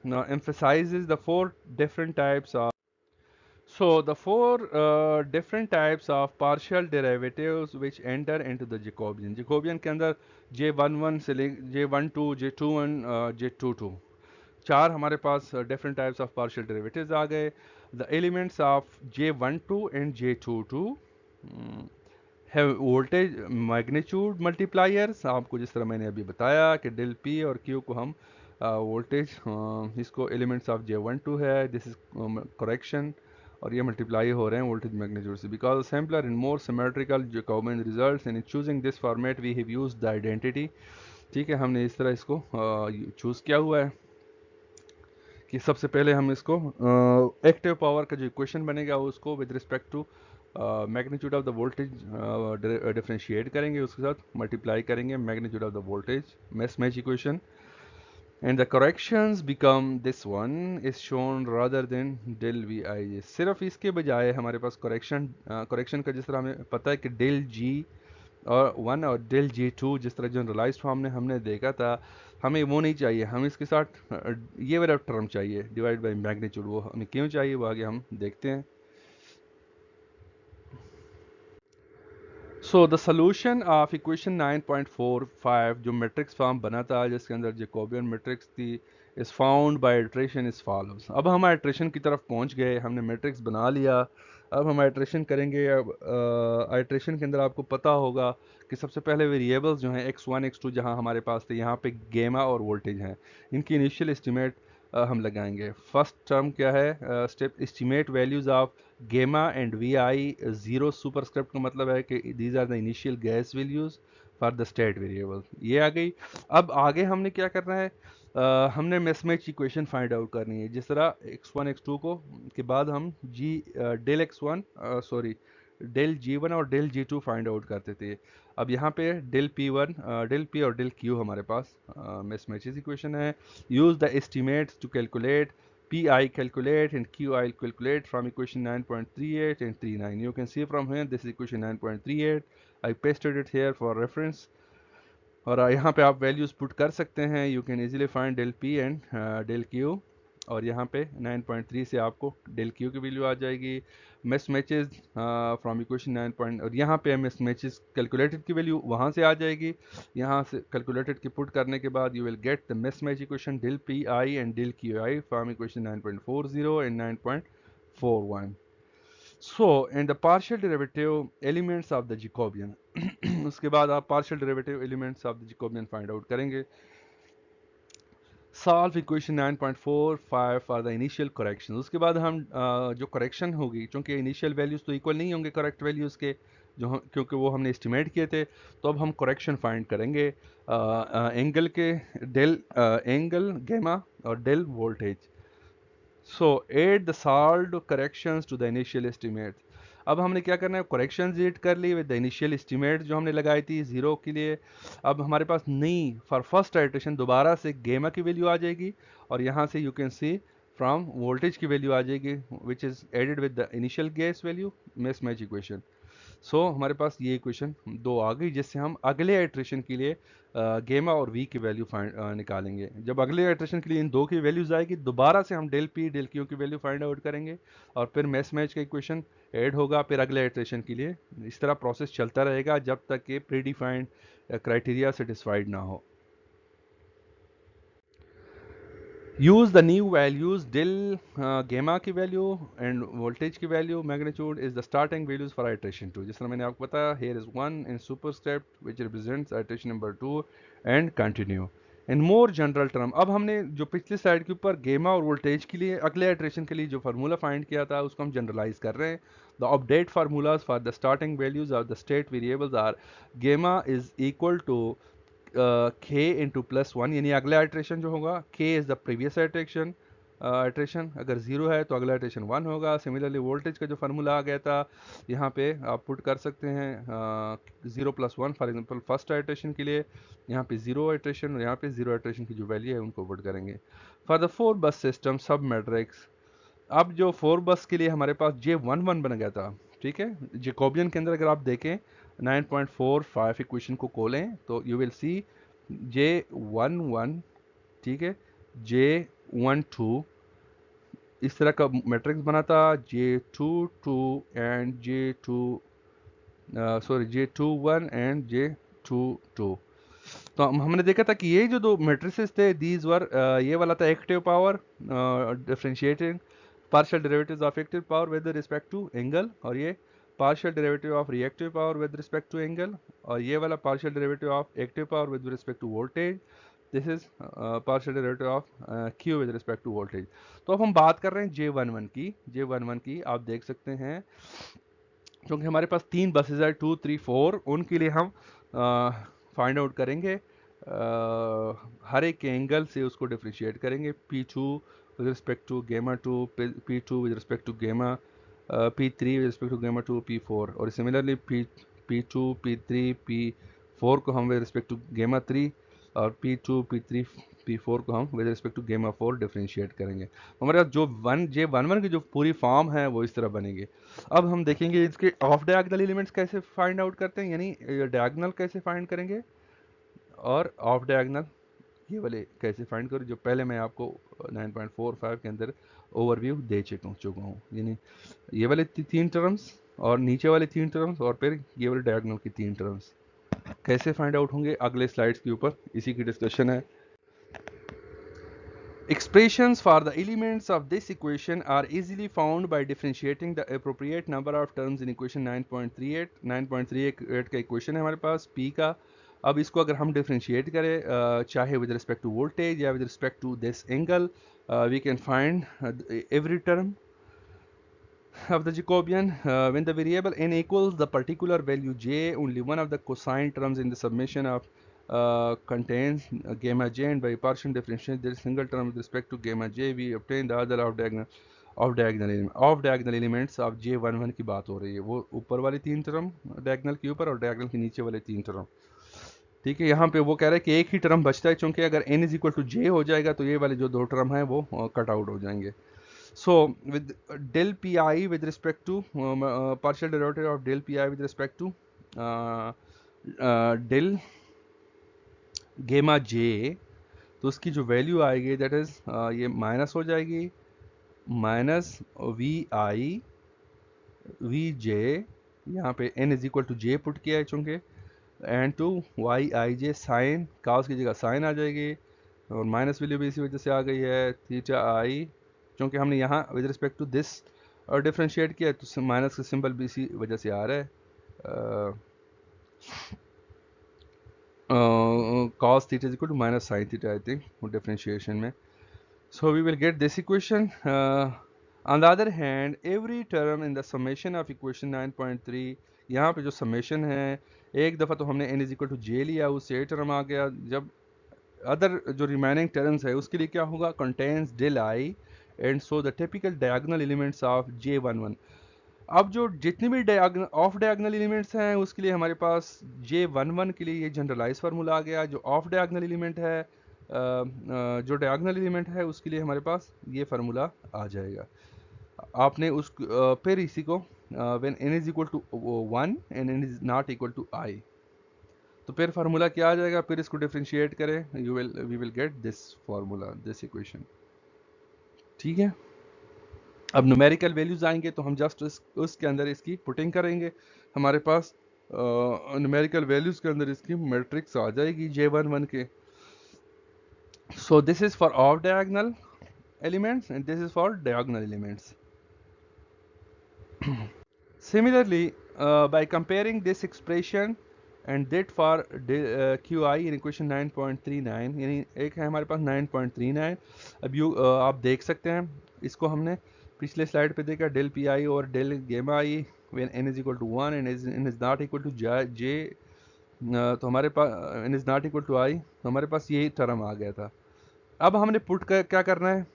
emphasizes the four different types of, so the four different types of partial derivatives which enter into the Jacobian। Jacobian के अंदर J11 से ले J12, J21, J22, चार हमारे पास different types of partial derivatives आ गए। The elements of J12 and J22 have voltage magnitude multipliers. आपको जिस तरह मैंने अभी बताया कि डेल पी और क्यू को हम वोल्टेज इसको एलिमेंट्स ऑफ J12 है, दिस इज करेक्शन, और ये मल्टीप्लाई हो रहे हैं वोल्टेज मैग्नीट्यूड से। Because simpler and more symmetrical Jacobian results and in choosing this format we have used the identity. ठीक है, हमने इस तरह इसको चूज़ किया हुआ है कि सबसे पहले हम इसको एक्टिव पावर का जो इक्वेशन बनेगा उसको with respect to magnitude of the voltage differentiate करेंगे, उसके साथ मल्टीप्लाई करेंगे magnitude of the voltage mismatch equation, and the corrections become this one is shown rather than del V I. सिर्फ इसके बजाय हमारे पास करेक्शन का जिस तरह हमें पता है कि डेल जी और वन और डेल J2 जिस तरह जनरलाइज फॉर्म में हमने देखा था, हमें वो नहीं चाहिए, हम इसके साथ ये वाला टर्म चाहिए डिवाइड बाय मैग्नीट्यूड। वो हमें क्यों चाहिए वो आगे हम देखते हैं। So the solution of equation 9.45 जो मैट्रिक्स फॉर्म बना था जिसके अंदर जैकोबियन मैट्रिक्स थी is found by iteration is follows. अब हम इटरेशन की तरफ पहुंच गए, हमने मैट्रिक्स बना लिया, अब हम आइट्रेशन करेंगे। अब आइट्रेशन के अंदर आपको पता होगा कि सबसे पहले वेरिएबल्स जो हैं x1 x2 जहां हमारे पास थे, यहाँ पे गेमा और वोल्टेज हैं, इनकी इनिशियल एस्टिमेट हम लगाएंगे। फर्स्ट टर्म क्या है, step estimate values of gamma and V i. Zero superscript का मतलब है कि these are the initial guess values for the state variable, ये आ गई। अब आगे हमने क्या करना है, हमने मिसमैच इक्वेशन फाइंड आउट करनी है। जिस तरह x1 x2 को के बाद हम del x1 sorry del G1 और डेल G2 फाइंड आउट करते थे। अब यहाँ पे डेल P1 डेल P और डेल Q हमारे पास मिसमैचेस इक्वेशन है। Use the estimates to calculate Pi calculate and Qi calculate from equation 9.38 and 39. You can see from here this is equation 9.38. I pasted it here for reference. और यहाँ पे आप values put कर सकते हैं। You can easily find del P and del Q. और यहाँ पे 9.3 से आपको डेल क्यू की वैल्यू आ जाएगी। Mismatches from equation 9 point, और यहाँ पे मिस मैचेस कैलकुलेटेड की वैल्यू वहाँ से आ जाएगी। यहाँ से कैलकुलेटेड की पुट करने के बाद you will get the mismatch equation del P I and del Q I from equation 9.40 and 9.41। So and the partial derivative elements of the Jacobian उसके बाद आप partial derivative elements of the Jacobian find out करेंगे। Solve equation 9.45 for the initial correction. उसके बाद हम जो correction होगी, क्योंकि इनिशियल वैल्यूज तो इक्वल नहीं होंगे करेक्ट वैल्यूज के, क्योंकि वो हमने एस्टिमेट किए थे, तो अब हम करेक्शन फाइंड करेंगे एंगल के, डेल एंगल गेमा और del voltage. So add the solved corrections to the initial estimate. अब हमने क्या करना है, करेक्शंस एड कर ली विद द इनिशियल एस्टिमेट जो हमने लगाई थी 0 के लिए। अब हमारे पास नई फॉर फर्स्ट आइट्रेशन दोबारा से गेमा की वैल्यू आ जाएगी, और यहाँ से you can see from voltage की वैल्यू आ जाएगी which is added with the initial guess value mismatch equation. So हमारे पास ये इक्वेशन दो आ गई, जिससे हम अगले आइट्रेशन के लिए गेमा और वी की वैल्यू निकालेंगे। जब अगले आइट्रेशन के लिए इन दो की वैल्यूज आएगी, दोबारा से हम डेल पी डेल क्यू की वैल्यू फाइंड आउट करेंगे, और फिर मिस मैच का इक्वेशन ऐड होगा फिर अगले आइट्रेशन के लिए। इस तरह प्रोसेस चलता रहेगा जब तक कि प्री डिफाइंड क्राइटेरिया सेटिस्फाइड ना हो। use the new values del gamma की वैल्यू एंड वोल्टेज की value magnitude is the starting values for iteration 2। जिस तरह मैंने आपको बताया, here is 1 in superscript which represents iteration number 2 and continue in more general term। अब हमने जो पिछली स्लाइड के ऊपर गेमा और वोल्टेज के लिए अगले आइट्रेशन के लिए जो फार्मूला फाइंड किया था, उसको हम जनरलाइज कर रहे हैं। The update formulas for the starting values of the state variables are gamma is equal to k into plus one, यानी अगला आइट्रेशन जो होगा k is the previous iteration iteration, अगर जीरो है तो अगला आइट्रेशन 1 होगा। सिमिलरली वोल्टेज का जो फार्मूला आ गया था, यहाँ पे आप पुट कर सकते हैं 0 plus one, for example first iteration के लिए यहाँ पे जीरो आइट्रेशन और यहाँ पे जीरो आइट्रेशन की जो वैल्यू है उनको पुट करेंगे। फॉर द 4 बस सिस्टम सब मैट्रिक्स, अब जो 4 बस के लिए हमारे पास J11 बन गया था, ठीक है। जैकोबियन के अंदर अगर आप देखें 9.45 इक्वेशन को खोलें तो यू विल सी J11, ठीक है, J12 इस तरह का मैट्रिक्स बना था, J22 and J21 and J22। तो हमने देखा था कि ये जो दो मैट्रिसेस थे, दीज वर, ये वाला था active power differentiating partial derivatives of active power with respect to angle, और ये partial derivative of reactive power with respect to angle, और ये वाला partial derivative of active power with respect to voltage, this is partial derivative of q with respect to voltage। तो अब हम बात कर रहे हैं J11 की आप देख सकते हैं, क्योंकि हमारे पास तीन बसेज है 2 3 4, उनके लिए हम फाइंड आउट करेंगे हर एक एंगल से उसको डिफ्रेंशिएट करेंगे। P2 with respect to gamma 2, P2 with respect to gamma P3 with respect to gamma 2, P4, और सिमिलरली P2 P3 P4 को हम with respect to gamma 3 और P2 P3 P4 को हम with respect to gamma 4 differentiate करेंगे। हमारे पास जो J11 की जो पूरी फॉर्म है वो इस तरह बनेगी। अब हम देखेंगे इसके ऑफ डायगोनल एलिमेंट्स कैसे फाइंड आउट करते हैं, यानी डायगोनल कैसे फाइंड करेंगे और ऑफ डायगोनल ये वाले कैसे फाइंड करूँ, जो पहले मैं आपको 9.45 के अंदर ओवरव्यू दे चुका हूँ। यानी ये वाले तीन टर्म्स और नीचे वाले तीन टर्म्स और फिर ये वाले डायगोनल की तीन टर्म्स कैसे फाइंड आउट होंगे अगले स्लाइड्स के ऊपर इसी की डिस्कशन है। Expressions for the elements of this equation are easily found by differentiating the appropriate number of terms in equation 9.38। 9.38 का इक्वेशन है हमारे पास p का। अब इसको अगर हम डिफ्रेंशिएट करें चाहे विद रिस्पेक्ट टू वोल्टेज या with respect to this angle, we can find every term of the Jacobian when the variable n equals the particular value j, only one of the cosine terms in the summation of contains gamma j, and by partial differentiation there is single term with respect to gamma j we obtain the other of diagonal elements of J11 की बात हो रही है, वो ऊपर वाली तीन term diagonal के ऊपर और डायगोनल के नीचे वाले तीन टर्म, ठीक है। यहाँ पे वो कह रहा है कि एक ही टर्म बचता है, क्योंकि अगर n is equal to j हो जाएगा तो ये वाले जो दो टर्म है वो कट आउट हो जाएंगे। So with del pi with respect to partial derivative of del pi with respect to del gamma j, तो उसकी जो वैल्यू आएगी दैट इज़ ये माइनस हो जाएगी, minus V i V j, यहाँ पे n is equal to j put किया है चूँकि, and to Y i j sine, cos की जगह साइन आ जाएगी, और माइनस वैल्यू भी इसी वजह से आ गई है थीटा आई, क्योंकि हमने यहाँ विद रिस्पेक्ट टू दिस और डिफ्रेंशिएट किया तो माइनस का सिंबल भी इसी वजह से आ रहा है, cos theta is equal to minus sin theta, I think, differentiation में. So we will get this equation. On the other hand, every term in the summation of equation 9.3, यहाँ पे जो summation है, एक दफ़ा तो हमने n is equal to j लिया, उससे a term आ गया, जब अदर जो रिमेनिंग टर्म्स है उसके लिए क्या होगा, contains del I and so the typical diagonal elements of J11. अब जो जितनी भी ऑफ डायगोनल एलिमेंट्स हैं उसके लिए हमारे पास J11 के लिए ये जनरलाइज फार्मूला आ गया, जो ऑफ डायगोनल एलिमेंट है जो डायगोनल एलिमेंट है उसके लिए हमारे पास ये फार्मूला आ जाएगा. आपने उस फिर इसी को when n is equal to 1 and n is not equal to i, तो फिर फार्मूला क्या आ जाएगा, फिर इसको डिफरेंशिएट करें, we will get this formula, this equation. ठीक है, अब न्यूमेरिकल वैल्यूज आएंगे तो हम जस्ट उसके अंदर इसकी पुटिंग करेंगे, हमारे पास न्यूमेरिकल वैल्यूज के अंदर इसकी मैट्रिक्स आ जाएगी J11 के. सो this is for of diagonal elements and this is for diagonal elements. Similarly, by comparing this expression and that for QI in equation 9.39, यानी एक है हमारे पास 9.39. अब आप देख सकते हैं इसको हमने पिछले स्लाइड पे देखा, डेल पी आई और del gamma i when n is equal to 1 and n is not equal to j, तो हमारे पास n is not equal to i, तो हमारे पास यही टर्म आ गया था. अब हमने पुट क्या करना है,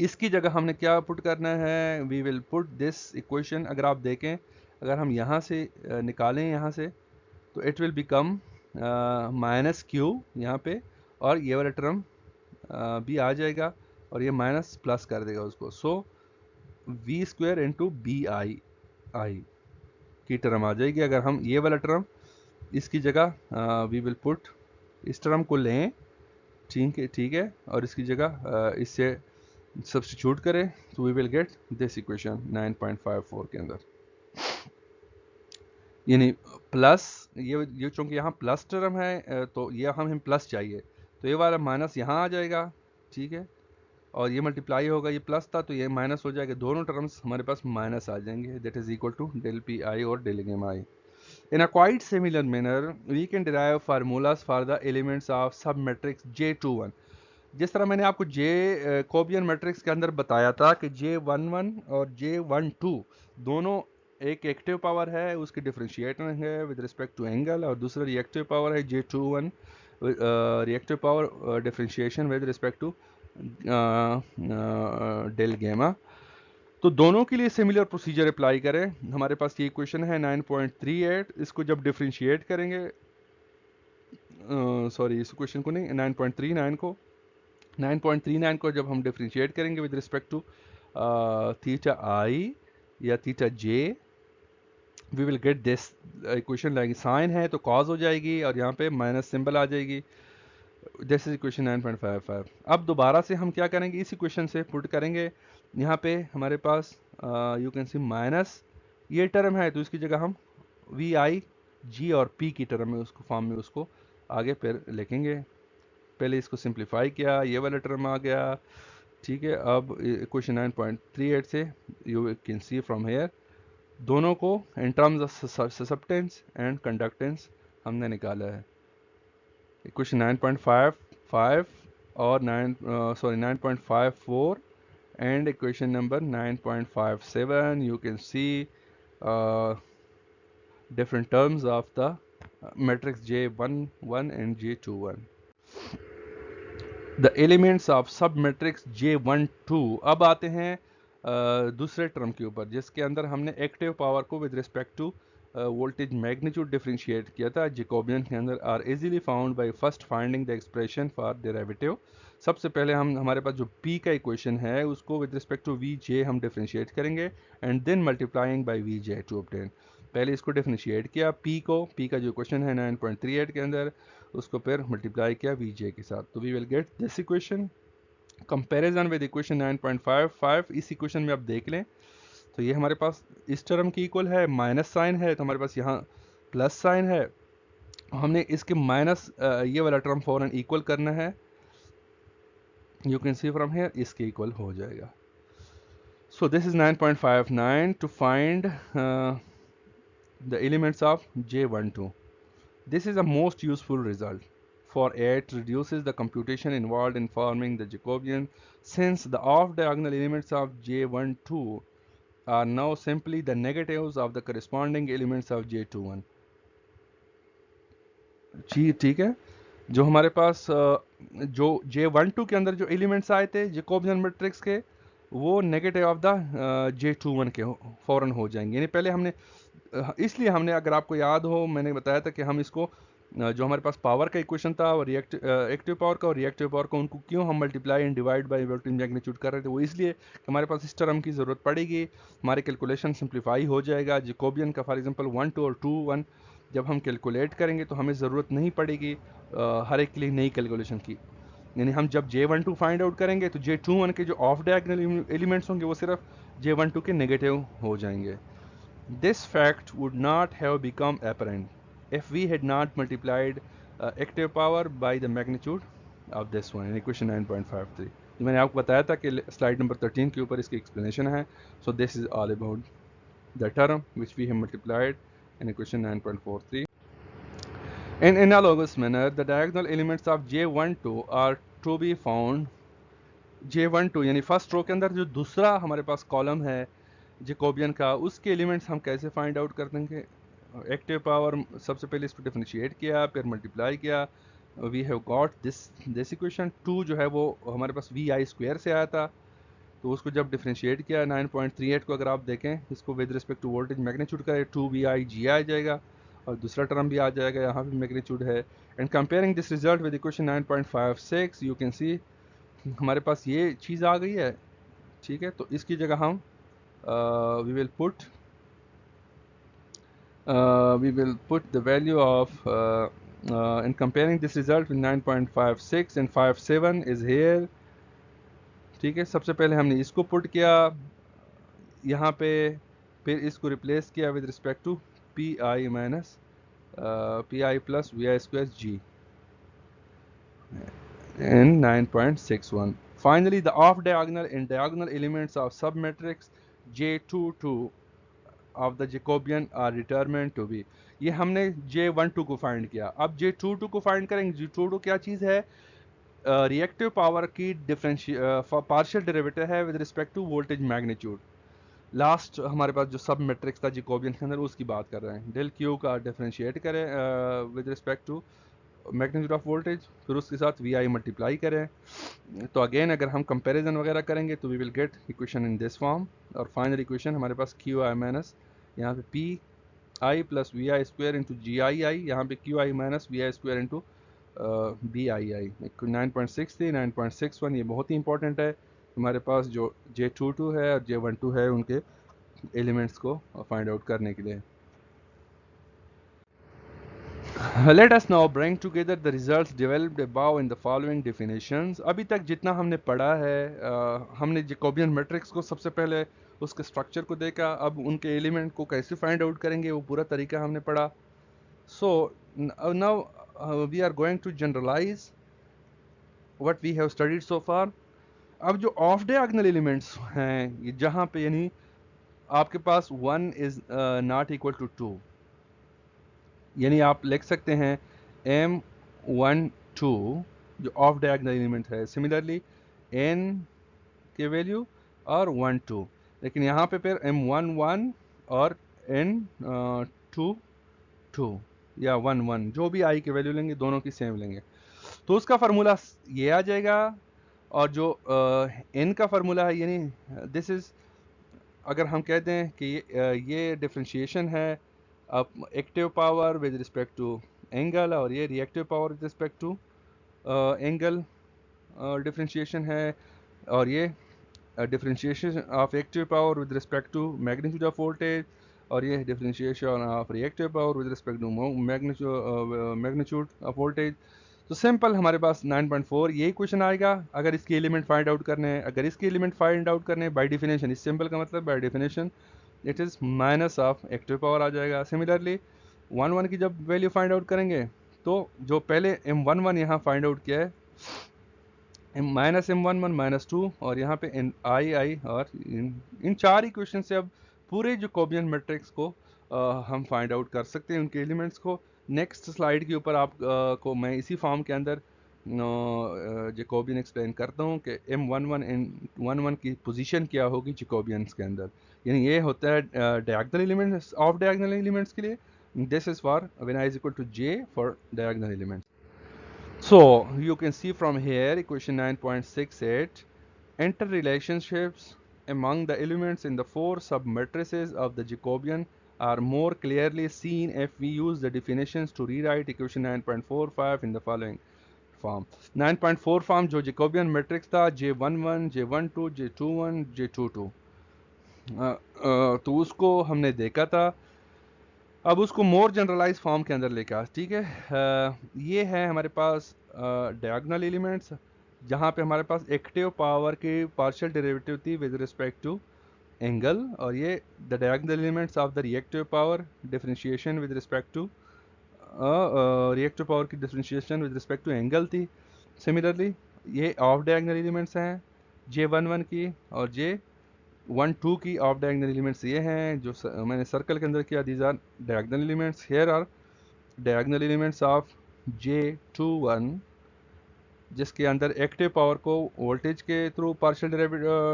इसकी जगह हमने क्या पुट करना है, we will put this equation. अगर आप देखें, अगर हम यहाँ से निकालें यहाँ से, तो it will become minus Q यहाँ पे, और ये वाला टर्म भी आ जाएगा और ये माइनस प्लस कर देगा उसको. So V square into B I I की टर्म आ जाएगी. अगर हम ये वाला टर्म इसकी जगह वी विल पुट इस टर्म को लें, ठीक है, और इसकी जगह इससे सब्स्टिट्यूट करें, तो we will get this equation 9.54 के अंदर. यानी प्लस ये चूँकि यहाँ प्लस टर्म है तो ये हमें प्लस चाहिए, तो ये वाला माइनस यहाँ आ जाएगा, ठीक है, और ये मल्टीप्लाई होगा, ये प्लस था तो ये माइनस हो जाएगा, दोनों टर्म्स हमारे पास माइनस आ जाएंगे. That is equal to del P i और del gamma I. In a quite similar manner, we can derive formulas for the elements of submatrix J21. जिस तरह मैंने आपको कोबियन मैट्रिक्स के अंदर बताया था कि J11 और J12 दोनों एक एक्टिव पावर है, उसकी डिफरेंशिएटर है विद रिस्पेक्ट टू एंगल, और दूसरा रिएक्टिव पावर है J21, reactive power differentiation with respect to del gamma. तो दोनों के लिए सिमिलर प्रोसीजर अप्लाई करें. हमारे पास ये इक्वेशन है 9.38, इसको जब डिफरेंशिएट करेंगे, सॉरी इस इक्वेशन को नहीं, 9.39 को जब हम डिफरेंशिएट करेंगे with respect to theta i या theta j, we will get this equation. Like sine है तो कॉज हो जाएगी और यहाँ पे माइनस सिंबल आ जाएगी. This is equation 9.55. अब दोबारा से हम क्या करेंगे, इस इक्वेशन से पुट करेंगे. यहाँ पे हमारे पास यू कैन सी माइनस ये टर्म है, तो इसकी जगह हम वी आई जी और पी की टर्म में उसको फॉर्म में उसको आगे फिर लिखेंगे. पहले इसको सिंप्लीफाई किया, ये वाला टर्म आ गया, ठीक है. अब इक्वेशन 9.38 से you can see from hair दोनों को in terms of susceptance and conductance हमने निकाला है. इक्वेशन 9.55 और 9.54 and equation number 9.57, you can see different terms of the matrix J11 and J21. The elements of submatrix J12. अब आते हैं दूसरे टर्म के ऊपर, जिसके अंदर हमने एक्टिव पावर को with respect to voltage magnitude differentiate किया था जैकोबियन के अंदर. Are easily found by first finding the expression for derivative. सबसे पहले हमारे पास जो p का इक्वेशन है उसको with respect to V j हम डिफरेंशिएट करेंगे and then multiplying by V j to obtain. पहले इसको डिफरेंशिएट किया p को, p का जो इक्वेशन है 9.38 के अंदर, उसको फिर मल्टीप्लाई किया Vj के साथ, तो we will get this equation. Comparison with equation 9.55, इस इक्वेशन में आप देख लें तो ये हमारे पास इस टर्म की इक्वल है, माइनस साइन है तो हमारे पास यहाँ प्लस साइन है, हमने इसके माइनस ये वाला टर्म फौरन इक्वल करना है, you can see from here इसके इक्वल हो जाएगा। So this is 9.59 to find the elements of J12. This is a most useful result, for it reduces the computation involved in forming the Jacobian, since the off-diagonal elements of J12 are now simply the negatives of the corresponding elements of J21. ठीक है, जो हमारे पास जो J12 के अंदर जो elements आए थे जैकोबियन मैट्रिक्स के, वो नेगेटिव ऑफ द J21 के फौरन हो जाएंगे। यानी पहले हमने इसलिए हमने, अगर आपको याद हो, मैंने बताया था कि हम इसको जो हमारे पास पावर का इक्वेशन था और एक्टिव पावर का और रिएक्टिव पावर का, उनको क्यों हम multiply and divide by voltage magnitude कर रहे थे, वो इसलिए कि हमारे पास इस टर्म की ज़रूरत पड़ेगी, हमारे कैलकुलेशन सिंप्लीफाई हो जाएगा। जैकोबियन का फॉर एग्जांपल 1 2 और 2 1 जब हम कैलकुलेट करेंगे तो हमें ज़रूरत नहीं पड़ेगी हर एक के लिए नई कैलकुलेशन की। यानी हम जब J12 फाइंड आउट करेंगे तो J21 के जो ऑफ डायगोनल एलिमेंट्स होंगे वो सिर्फ J12 के नेगेटिव हो जाएंगे। This fact would not have become apparent if we had not multiplied active power by the magnitude of this one in equation 9.53. जो मैंने आपको बताया था कि स्लाइड नंबर 13 के ऊपर इसकी एक्सप्लेनेशन है। So this is all about the term which we have multiplied in equation 9.43. In analogous manner, the diagonal elements of J12 are to be found. J12 यानी फर्स्ट रो के अंदर जो दूसरा हमारे पास कॉलम है जैकोबियन का, उसके एलिमेंट्स हम कैसे फाइंड आउट कर देंगे। एक्टिव पावर सबसे पहले इसको डिफरेंशिएट किया, फिर मल्टीप्लाई किया, we have got this equation. 2 जो है वो हमारे पास VI स्क्वायर से आया था, तो उसको जब डिफरेंशिएट किया 9.38 को अगर आप देखें इसको with respect to voltage magnitude का 2VI GI आ जाएगा और दूसरा टर्म भी आ जाएगा, यहाँ भी मैग्नीट्यूड है। And comparing this result with equation 9.56 you can सी हमारे पास ये चीज़ आ गई है। ठीक है, तो इसकी जगह हम we will put the value of in comparing this result with 9.56 and 57 is here। ठीक है, सबसे पहले हमने इसको पुट किया यहाँ पे, फिर इसको रिप्लेस किया with respect to PI minus PI plus VI square G in 9.61. Finally, the off-diagonal and diagonal elements of submatrix J22 of the Jacobian are determined to be। ये हमने J12 को फाइंड किया, अब J22 को find करेंगे। J22 क्या चीज़ है, रिएक्टिव पावर की पार्शियल डेरिवेटिव है with respect to voltage magnitude. Last हमारे पास जो सब मैट्रिक्स था जैकोबियन के अंदर उसकी बात कर रहे हैं। डेल क्यू का डिफरेंशिएट करें with respect to magnitude of voltage, फिर उसके साथ VI मल्टीप्लाई करें, तो अगेन अगर हम कंपैरिजन वगैरह करेंगे तो we will get equation in this form. और फाइनल इक्वेशन हमारे पास QI माइनस यहाँ पे PI plus VI square into GII, यहाँ पे QI minus VI square into BII। 9.63 9.61 ये बहुत ही इंपॉर्टेंट है हमारे पास जो J22 है और J12 है उनके एलिमेंट्स को फाइंड आउट करने के लिए। Let us now bring together the results developed above in the following definitions। अभी तक जितना हमने पढ़ा है, हमने जैकोबियन मैट्रिक्स को सबसे पहले उसके स्ट्रक्चर को देखा, अब उनके एलिमेंट को कैसे फाइंड आउट करेंगे वो पूरा तरीका हमने पढ़ा। So now we are going to generalize what we have studied so far। अब जो ऑफ डायगोनल एलिमेंट्स हैं, ये जहाँ पे यानी आपके पास 1 इज नॉट इक्वल टू 2, यानी आप लिख सकते हैं M12 जो ऑफ डायगोनल एलिमेंट है, सिमिलरली N के वैल्यू और 1 2, लेकिन यहाँ पे फिर M11 और N2 2 या 1 1 जो भी I के वैल्यू लेंगे दोनों की सेम लेंगे, तो उसका फार्मूला ये आ जाएगा। और जो N का फार्मूला है, यानी दिस इज, अगर हम कहते हैं कि ये डिफरेंशिएशन है अब active power with respect to angle, और ये reactive power with respect to angle differentiation है, और ये differentiation of active power with respect to magnitude of voltage, और ये differentiation of reactive power with respect to magnitude of voltage. तो simple हमारे पास 9.4 यही क्वेश्चन आएगा अगर इसके एलिमेंट फाइंड आउट करने हैं। अगर इसके एलिमेंट फाइंड आउट करने हैं बाय डेफिनेशन, इस सिंपल का मतलब by definition it is minus of active power आ जाएगा। सिमिलरली 1 की जब वैल्यू फाइंड आउट करेंगे तो जो पहले M11 यहाँ फाइंड आउट किया है -M11 -2 और यहाँ पे I और इन चार इक्वेशन से अब पूरे जैकोबियन मैट्रिक्स को हम फाइंड आउट कर सकते हैं, उनके एलिमेंट्स को। नेक्स्ट स्लाइड के ऊपर आप को मैं इसी फॉर्म के अंदर जैकोबियन एक्सप्लेन करता हूँ कि M11 की पोजीशन क्या होगी जैकोबियंस के अंदर। यानी ये होता है diagonal elements of diagonal elements के लिए। This is for when I is equal to J for diagonal elements. So you can see from here equation 9.68 interrelationships among the elements in the four submatrices of the Jacobian are more clearly seen if we use the definitions to rewrite equation 9.45 in the following form. 9.4 form जो Jacobian matrix था J11, J12, J21, J22 तो उसको हमने देखा था। अब उसको मोर generalise form के अंदर लेके आ, ठीक है। ये है हमारे पास डायगोनल एलिमेंट्स जहाँ पे हमारे पास एक्टिव पावर की पार्शियल डेरिवेटिव थी विद रिस्पेक्ट टू एंगल, और ये the diagonal elements of the reactive power differentiation with respect to reactive power की differentiation with respect to angle थी। सिमिलरली ये ऑफ डायगोनल एलिमेंट्स हैं J11 की और J12 की ऑफ डायगोनल एलिमेंट्स ये हैं जो मैंने सर्कल के अंदर किया। These are diagonal elements. Here are diagonal elements of J21 जिसके अंदर एक्टिव पावर को वोल्टेज के थ्रू पार्शियल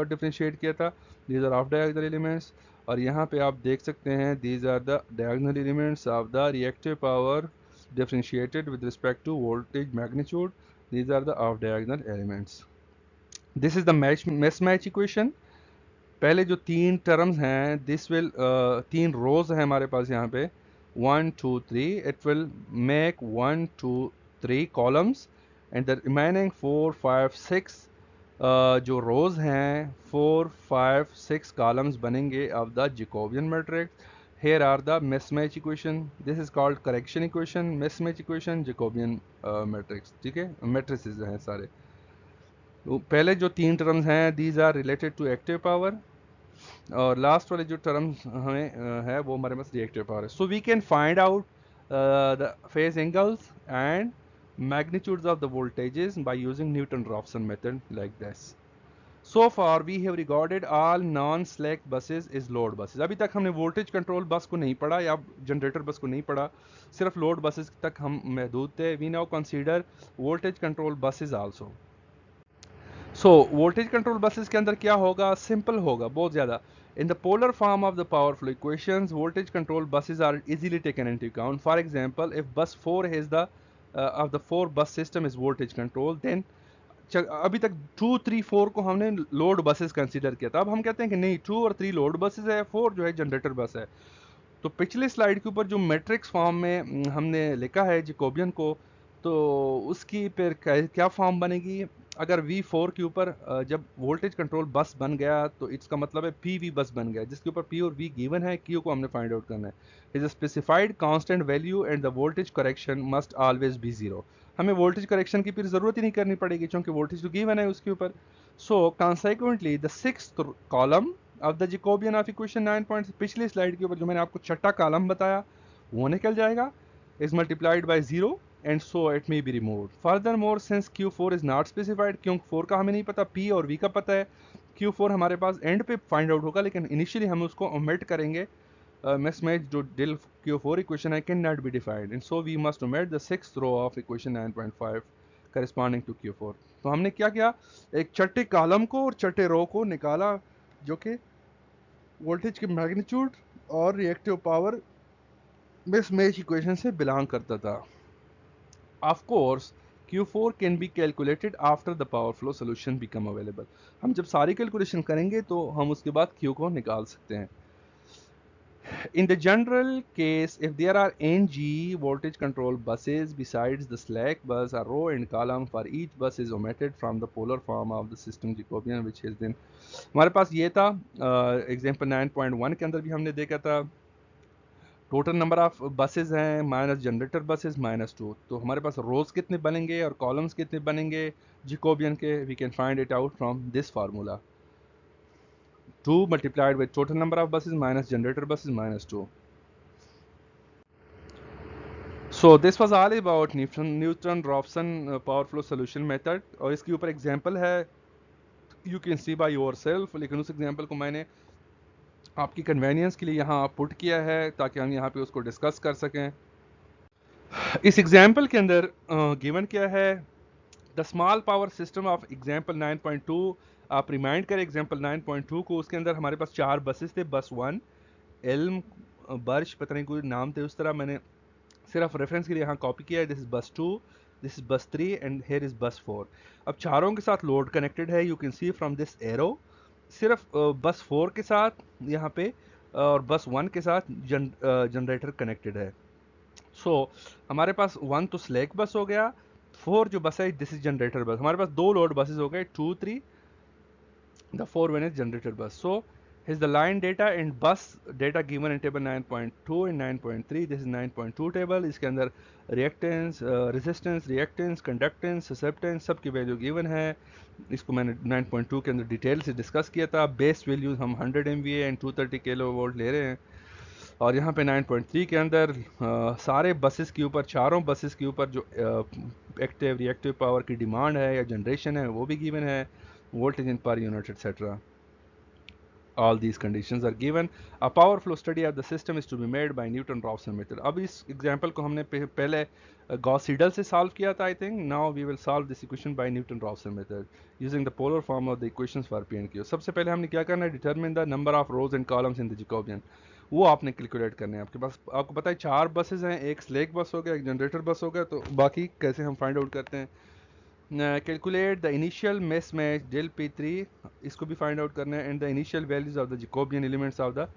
डिफरेंशिएट किया था। These are off diagonal elements. और यहाँ पे आप देख सकते हैं these are the diagonal elements of the reactive power differentiated with respect to voltage magnitude. These are the off diagonal elements. This is the mismatch equation. पहले जो तीन टर्म्स हैं दिस विल तीन रोज हैं हमारे पास यहाँ पे 1 2 3 it will make 1 2 3 columns and the remaining 4 5 6 जो रोज हैं 4 5 6 कॉलम्स बनेंगे of the Jacobian matrix. here are the mismatch equation. this is called correction equation, mismatch equation, Jacobian matrix. ठीक है, मैट्रिसेस हैं सारे। पहले जो तीन टर्म्स हैं these are related to active power और लास्ट वाले जो टर्म्स हमें है वो हमारे पास रिएक्टिव पावर है। So we can find out the phase angles and magnitudes of the voltages by using Newton-Raphson method like this. So far we have regarded all non-slack buses as load buses. अभी तक हमने voltage control bus को नहीं पढ़ा या generator बस को नहीं पढ़ा, सिर्फ लोड बसेस तक हम महदूद थे। We now consider voltage control buses also. So voltage control buses के अंदर क्या होगा, सिंपल होगा बहुत ज़्यादा। In the polar form of the power flow equations voltage control buses are easily taken into account. For example if bus 4 has the of the 4 bus system is voltage control then अभी तक 2 3 4 को हमने load buses consider किया था। अब हम कहते हैं कि नहीं 2 और 3 लोड बसेस है, 4 जो है जनरेटर बस है। तो पिछले स्लाइड के ऊपर जो मैट्रिक्स फॉर्म में हमने लिखा है जैकोबियन को, तो उसकी फिर क्या फॉर्म बनेगी। अगर V4 के ऊपर जब वोल्टेज कंट्रोल बस बन गया तो इसका मतलब है PV बस बन गया, जिसके ऊपर P और V गिवन है, Q को हमने फाइंड आउट करना है। Is a specified constant value and the voltage correction must always be 0। हमें वोल्टेज करेक्शन की फिर जरूरत ही नहीं करनी पड़ेगी क्योंकि वोल्टेज तो गिवन है उसके ऊपर। So consequently the 6th column of the Jacobian of equation 9 point पिछली स्लाइड के ऊपर जो मैंने आपको छठा कॉलम बताया वो निकल जाएगा, is multiplied by 0 and so it may be removed. Furthermore, since Q4 is not specified, Q4 का हमें नहीं पता, P और V का पता है, Q4 हमारे पास एंड पे फाइंड आउट होगा, लेकिन इनिशियली हम उसको ओमिट करेंगे। mismatch जो del Q4 equation है cannot be defined and so we must omit the 6th row of equation 9.5 corresponding to Q4। तो हमने क्या किया, एक छठे कॉलम को और छठे रो को निकाला जो कि वोल्टेज के मैग्नीट्यूड और रिएक्टिव पावर मिसमैच इक्वेशन से बिलोंग करता था। Of course, Q4 can be calculated after the power flow solution become available. हम जब सारी कैलकुलेशन करेंगे तो हम उसके बाद Q को निकाल सकते हैं। In the general case, if there are NG voltage control buses besides the slack bus, a row and column for each bus is omitted from the polar form of the system Jacobian, which has been हमारे पास ये था example 9.1 के अंदर भी हमने देखा था टोटल नंबर ऑफ बसेज हैं माइनस जनरेटर बसेज -2, तो हमारे पास रोज कितने बनेंगे और कॉलम्स कितने बनेंगे जैकोबियन के, we can find it out from this formula, 2 multiplied with total number of buses minus generator buses -2. So this was all about Newton-Raphson power flow solution method, और इसके ऊपर एग्जांपल है, you can see by yourself, लेकिन उस example को मैंने आपकी convenience के लिए यहाँ पुट किया है ताकि हम यहाँ पे उसको डिस्कस कर सकें. इस एग्जांपल के अंदर गिवन क्या है, the small power system of example 9.2. आप रिमाइंड करें एग्जांपल 9.2 को, उसके अंदर हमारे पास 4 बसेस थे, बस 1 एल्म बर्श पता नहीं कोई नाम थे उस तरह, मैंने सिर्फ रेफरेंस के लिए यहाँ कॉपी किया है. दिस इज बस 2, दिस इज बस 3 एंड हियर इज बस 4. अब चारों के साथ लोड कनेक्टेड है, you can see from this arrow. सिर्फ बस 4 के साथ यहाँ पे और बस 1 के साथ जनरेटर कनेक्टेड है. सो हमारे पास 1 तो स्लैक बस हो गया, 4 जो बस है दिस इज जनरेटर बस. हमारे पास 2 लोड बसेस हो गए, 2 3, the 4 one is generator bus. So here's the line data and bus data given in table 9.2 and 9.3. This is 9.2 table. इसके अंदर reactance, resistance, reactance, conductance, susceptance सब की वैल्यू गिवन है. इसको मैंने 9.2 के अंदर डिटेल से डिस्कस किया था. बेस वैल्यूज हम 100 MVA एंड 230 kV ले रहे हैं. और यहाँ पे 9.3 के अंदर सारे बसेस के ऊपर, चारों बसेस के ऊपर जो एक्टिव रिएक्टिव पावर की डिमांड है या जनरेशन है वो भी गिवन है, voltage in per unit etc. All these conditions are given. A power flow study of the system is to be made by Newton-Raphson method. अब इस एग्जांपल को हमने पहले गॉस-सीडल से सॉल्व किया था, I think. Now we will solve this equation by Newton-Raphson method using the polar form of the equations for P and Q. सबसे पहले हमने क्या करना है, determine the number of rows and columns in the Jacobian. वो आपने calculate करने हैं. आपके पास, आपको पता है 4 बसेस हैं, एक स्लैक बस हो गया, एक जनरेटर बस हो गया, तो बाकी कैसे हम फाइंड आउट करते हैं. Calculate the initial mismatch del P3, इसको भी फाइंड आउट करना है, and the initial values of the Jacobian elements of the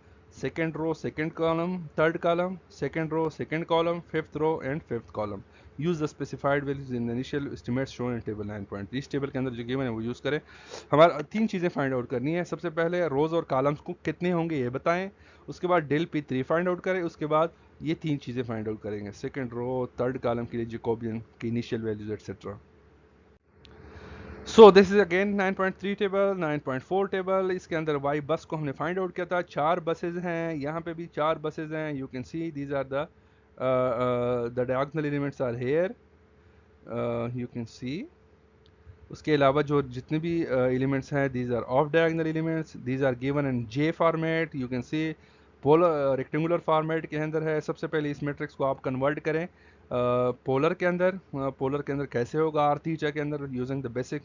second row, second column, third column, second row, second column, fifth row and fifth column. Use the specified values in the initial estimates shown in table 9.3. इस table के अंदर जो given है वो use करें. हमारा 3 चीज़ें find out करनी है. सबसे पहले रोज और कॉलम्स को कितने होंगे ये बताएं, उसके बाद डेल P3 फाइंड आउट करें, उसके बाद ये 3 चीज़ें फाइंड आउट करेंगे, सेकंड रो, थर्ड कॉलम के लिए जैकोबियन की initial values etcetera. So this is again 9.3 table, 9.4 table. इसके अंदर वाई बस को हमने फाइंड आउट किया था. 4 बसेज हैं, यहाँ पे भी 4 बसेज हैं. You can see these are the diagonal elements are here, you can see. उसके अलावा जो जितने भी एलिमेंट्स हैं these are off diagonal elements. These are given in J format, you can see. Polar rectangular format के अंदर है. सबसे पहले इस मैट्रिक्स को आप कन्वर्ट करें पोलर के अंदर. पोलर के अंदर कैसे होगा, आर थीटा के अंदर, using the basic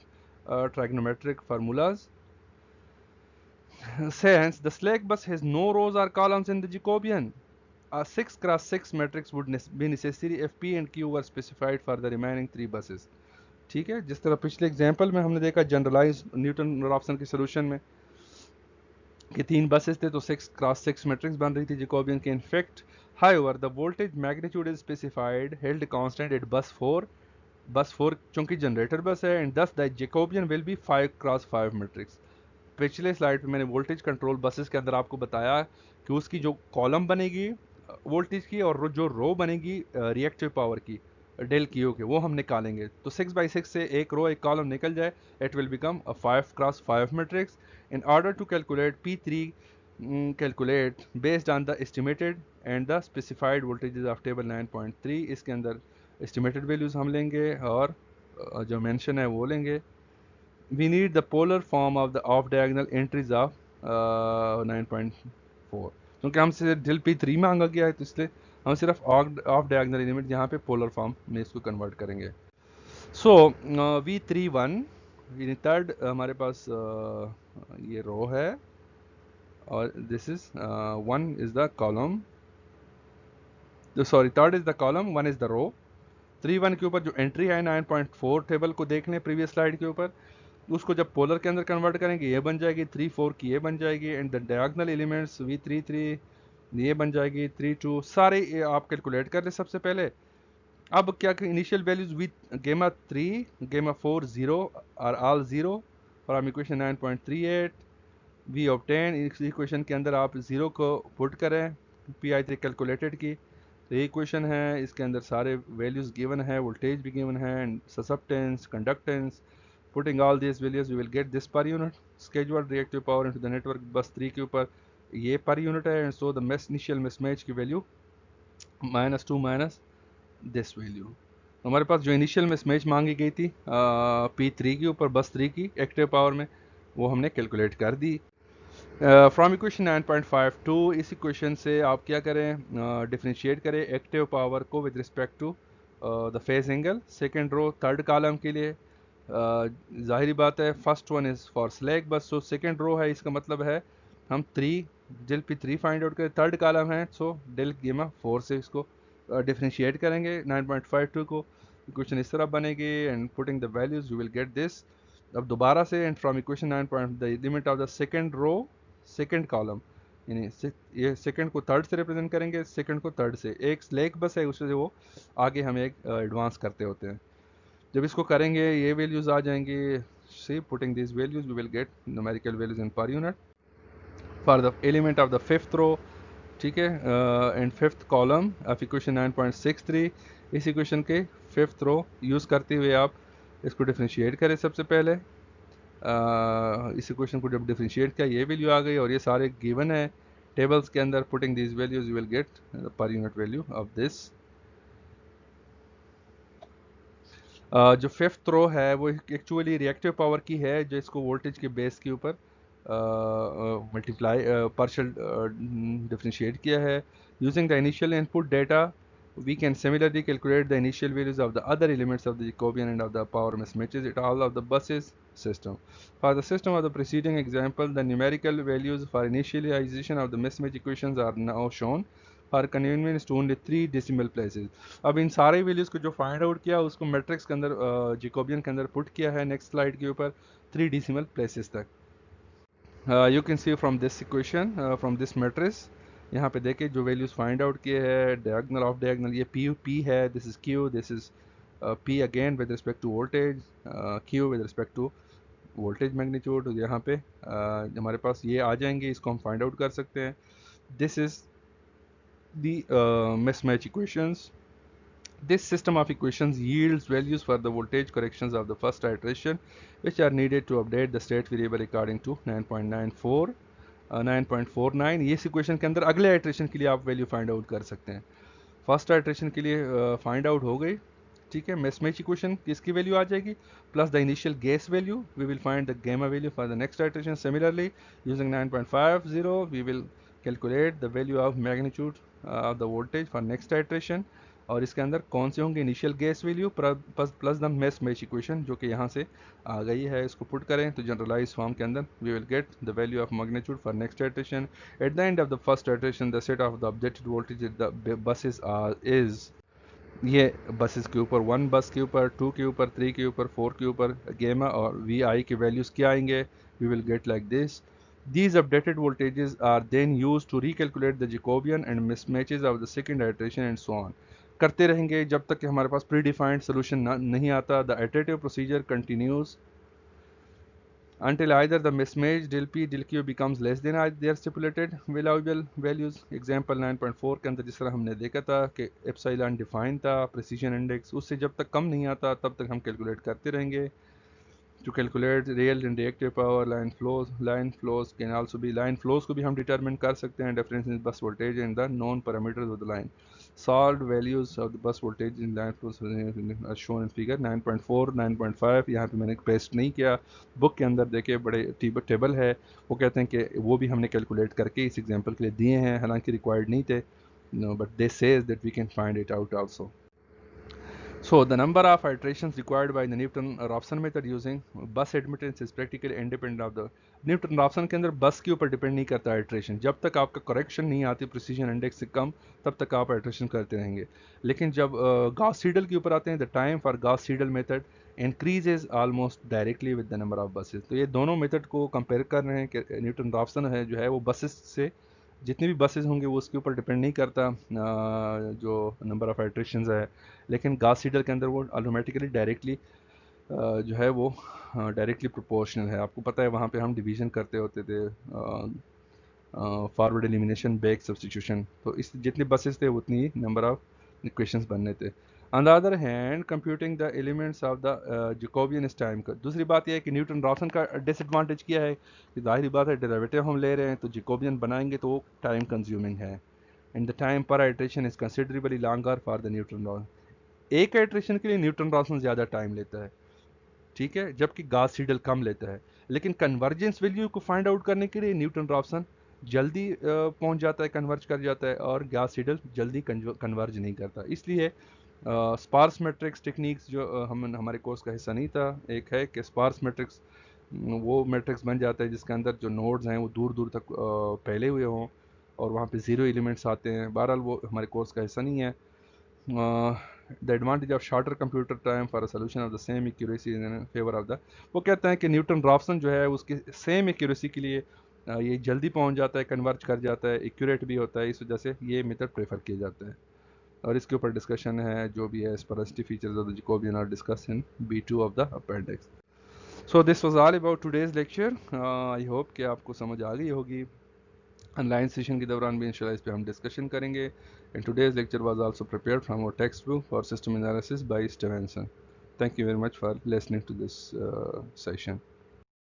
trigonometric formulas. Since the slack bus has no rows or columns in the Jacobian, a 6x6 matrix would be necessary if P and Q were specified for the remaining 3 buses. ठीक है, जिस तरह पिछले example में हमने देखा generalise न्यूटन-रॉफ्सन के solution में कि 3 बसेस थे तो 6x6 मैट्रिक्स बन रही थी जैकोबियन के. In fact however the voltage magnitude is specified held constant at bus 4. बस 4 चूंकि जनरेटर बस है, and thus the Jacobian will be 5x5 matrix. पिछले स्लाइड पे मैंने वोल्टेज कंट्रोल बसेस के अंदर आपको बताया कि उसकी जो कॉलम बनेगी वोल्टेज की और जो रो बनेगी रिएक्टिव पावर की डेल क्यू के, वो हम निकालेंगे. तो 6x6 से एक रो एक कॉलम निकल जाए, it will become a 5x5 matrix. In order to calculate P3, calculate based on the estimated and the specified voltages of table 9.3. इसके अंदर एस्टिमेटेड वैल्यूज हम लेंगे और जो मेंशन है वो लेंगे. We need the polar form of the off diagonal entries of 9.4. क्योंकि हमसे डेल P3 मांगा गया है तो इसलिए हम सिर्फ ऑफ डायगोनल एलिमेंट यहाँ पे पोलर फॉर्म में इसको कन्वर्ट करेंगे. सो V31 थर्ड हमारे पास ये रो है और this is 1 is the column, sorry third is the column, 1 is the row. 3.1 के ऊपर जो एंट्री है 9.4 टेबल को देख लें प्रीवियस स्लाइड के ऊपर, उसको जब पोलर के अंदर कन्वर्ट करेंगे ये बन जाएगी 3.4 की, ये बन जाएगी. And the diagonal elements V33 ये बन जाएगी 3.2. सारे ये आप कैलकुलेट कर ले सबसे पहले. अब क्या इनिशियल वैल्यूज विद गेमा 3 gamma 4 0 are all 0 from equation 9.38 we obtain. इस इक्वेशन के अंदर आप 0 को पुट करें, PI3 कैलकुलेटेड की। तो ये इक्वेशन है, इसके अंदर सारे वैल्यूज़ गिवन है, वोल्टेज भी गिवन है, and susceptance, conductance. Putting all this values we will get this per unit scheduled reactive power into the network bus 3 के ऊपर ये पर यूनिट है। And so the initial mismatch की value -2 minus this value. हमारे पास जो initial mismatch मांगी गई थी P3 के ऊपर बस 3 की एक्टिव पावर में, वो हमने कैलकुलेट कर दी। फ्रॉम इक्वेशन 9.52 इस इक्वेशन से आप क्या करें, डिफरेंशिएट करें एक्टिव पावर को with respect to the phase angle second row third column के लिए। जाहिर बात है first one is for slack bus, so second row है, इसका मतलब है हम 3 डेल P3 फाइंड आउट करें, थर्ड कॉलम है सो डेल गेमा 4 से इसको डिफरेंशिएट करेंगे 9.52 को। इक्वेशन इस तरह बनेगी and putting the values you will get this. अब दोबारा से and from equation 9 point the limit of the second row second column, यानी ये सेकंड को थर्ड से रिप्रेजेंट करेंगे, सेकंड को थर्ड से, एक स्लैक बस है उससे वो आगे हम एक एडवांस करते होते हैं। जब इसको करेंगे ये वैल्यूज आ जाएंगी, see putting this values we will get numerical values in per unit for the element of the fifth row. ठीक है, and fifth column of equation 9.63 इस इक्वेशन के फिफ्थ रो यूज़ करते हुए आप इसको डिफ्रेंशिएट करें सबसे पहले। इस इक्वेशन को जब डिफरेंशिएट किया ये वैल्यू आ गई और ये सारे गिवन है टेबल्स के अंदर। Putting this values you will gate per unit value of this. जो फिफ्थ रो है वो एक्चुअली रिएक्टिव पावर की है, जो इसको वोल्टेज के बेस के ऊपर मल्टीप्लाई पार्शियल डिफरेंशिएट किया है। Using the initial input data we can similarly calculate the initial values of the other elements of the Jacobian and of the power mismatches at all of the buses system. For the system of the preceding example, the numerical values for initialization of the mismatch equations are now shown for convenience to only 3 decimal places. अब इन सारे values को जो find out किया उसको matrix के अंदर Jacobian के अंदर पुट किया है नेक्स्ट स्लाइड के ऊपर 3 decimal places तक। You can see from this equation from this matrix, यहाँ पे देखें जो वैल्यूज फाइंड आउट किए हैं डायगोनल ऑफ डायगोनल, ये P है, this is Q, this is P again with respect to voltage, Q with respect to voltage magnitude. यहाँ पे हमारे पास ये आ जाएंगे, इसको हम फाइंड आउट कर सकते हैं। This is the mismatch equations. This system of equations yields values for the voltage corrections of the first iteration, which are needed to update the state variable according to 9.94 9.49। ये इस equation के अंदर अगले iteration के लिए आप value find out कर सकते हैं। फर्स्ट आइट्रेशन के लिए फाइंड आउट हो गई, ठीक है। मिसमैच इक्वेशन किसकी वैल्यू आ जाएगी plus the initial guess value, we will find the gamma value for the next iteration. Similarly using 9.50 we will calculate the value of magnitude of the voltage for next iteration. और इसके अंदर कौन से होंगे initial guess value plus the mismatch equation जो कि यहाँ से आ गई है। इसको पुट करें तो जनरलाइज फॉर्म के अंदर we will get the value of magnitude for next iteration. At the end of the first iteration the set of the updated voltage the buses is, ये बसेस के ऊपर 1 बस के ऊपर, 2 के ऊपर, 3 के ऊपर, 4 के ऊपर गेमा और वी आई के वैल्यूज़ क्या आएंगे, we will get like this. These updated voltages are then used to recalculate the Jacobian and mismatches of the second iteration and so on. करते रहेंगे जब तक कि हमारे पास प्री डिफाइंड सोल्यूशन नहीं आता। The iterative procedure continues until either the mismatch del P del Q becomes less than their stipulated valuable values. Example 9.4 के अंदर जिस तरह हमने देखा था कि एप्सिलॉन डिफाइन था, प्रिसीजन इंडेक्स उससे जब तक कम नहीं आता तब तक हम कैलकुलेट करते रहेंगे। To calculate real and reactive power, line flows can also be, line flows को भी हम determine कर सकते हैं, difference in bus voltage and the known parameters of the line. Solved values of the bus voltage in line flows are shown in figure 9.4 9.5। यहाँ पे मैंने paste नहीं किया, बुक के अंदर देखे बड़े टेबल है, वो कहते हैं कि वो भी हमने कैलकुलेट करके इस एग्जाम्पल के लिए दिए हैं, हालांकि रिक्वायर्ड नहीं थे, but they says that we can find it out also. So the number of iterations required by the Newton-Raphson method using bus admittance is practically independent of the Newton-Raphson के अंदर बस के ऊपर डिपेंड नहीं करता iteration. जब तक आपका करेक्शन नहीं आती प्रिसीजन इंडेक्स से कम तब तक आप आइट्रेशन करते रहेंगे। लेकिन जब गॉस सीडल के ऊपर आते हैं the time for Gauss Seidel method increases almost directly with the number of buses. तो ये दोनों मेथड को कंपेयर कर रहे हैं कि न्यूटन-राफसन है जो है वो बसेस से जितने भी बसेस होंगे वो उसके ऊपर डिपेंड नहीं करता जो नंबर ऑफ आइट्रेशंस है। लेकिन गॉस सीडल के अंदर वो ऑटोमेटिकली डायरेक्टली जो है वो डायरेक्टली प्रोपोर्शनल है। आपको पता है वहाँ पे हम डिवीज़न करते होते थे फॉरवर्ड एलिमिनेशन, बैक सब्स्टिट्यूशन। तो इस जितनी बसेस थे उतनी ही नंबर ऑफ इक्वेशंस बनने थे। On the other hand computing the elements of the Jacobian इस टाइम का दूसरी बात यह है कि न्यूटन रॉफ्सन का डिसएडवांटेज क्या है कि जाहिर बात है डेरिवेटिव हम ले रहे हैं तो जैकोबियन बनाएंगे तो वो टाइम कंज्यूमिंग है, and the time per iteration is considerably longer for the Newton Raphson. एक आइट्रेशन के लिए न्यूटन रॉफ्सन ज़्यादा टाइम लेता है, ठीक है, जबकि गॉस सीडल कम लेता है। लेकिन कन्वर्जेंस वैल्यू को फाइंड आउट करने के लिए न्यूटन रॉफ्सन जल्दी पहुंच जाता है, कन्वर्ज कर जाता है, और गॉस सीडल जल्दी कन्वर्ज नहीं करता। इसलिए स्पार्स मैट्रिक्स टेक्निक्स जो हम हमारे कोर्स का हिस्सा नहीं था, एक है कि स्पार्स मैट्रिक्स वो मैट्रिक्स बन जाता है जिसके अंदर जो नोड्स हैं वो दूर दूर तक फैले हुए हों और वहाँ पे ज़ीरो एलिमेंट्स आते हैं। बहरहाल वो हमारे कोर्स का हिस्सा नहीं है। The advantage of shorter computer time for a solution of the same accuracy in favour of the, वो कहते हैं कि न्यूटन रॉफ्सन जो है उसकी सेम एक्यूरेसी के लिए ये जल्दी पहुंच जाता है, कन्वर्ज कर जाता है, एक्यूरेट भी होता है, इस वजह से ये मेथड प्रेफर किया जाता है। और इसके ऊपर डिस्कशन है जो भी है sparsity features of the Jacobian are discuss in B2 of the appendix. So this was all about today's lecture. I hope कि आपको समझ आ गई होगी। ऑनलाइन सेशन के दौरान भी इंशाल्लाह इस पे हम डिस्कशन करेंगे। And today's lecture was also prepared from our text book for system analysis by Stevenson. Thank you very much for listening to this session.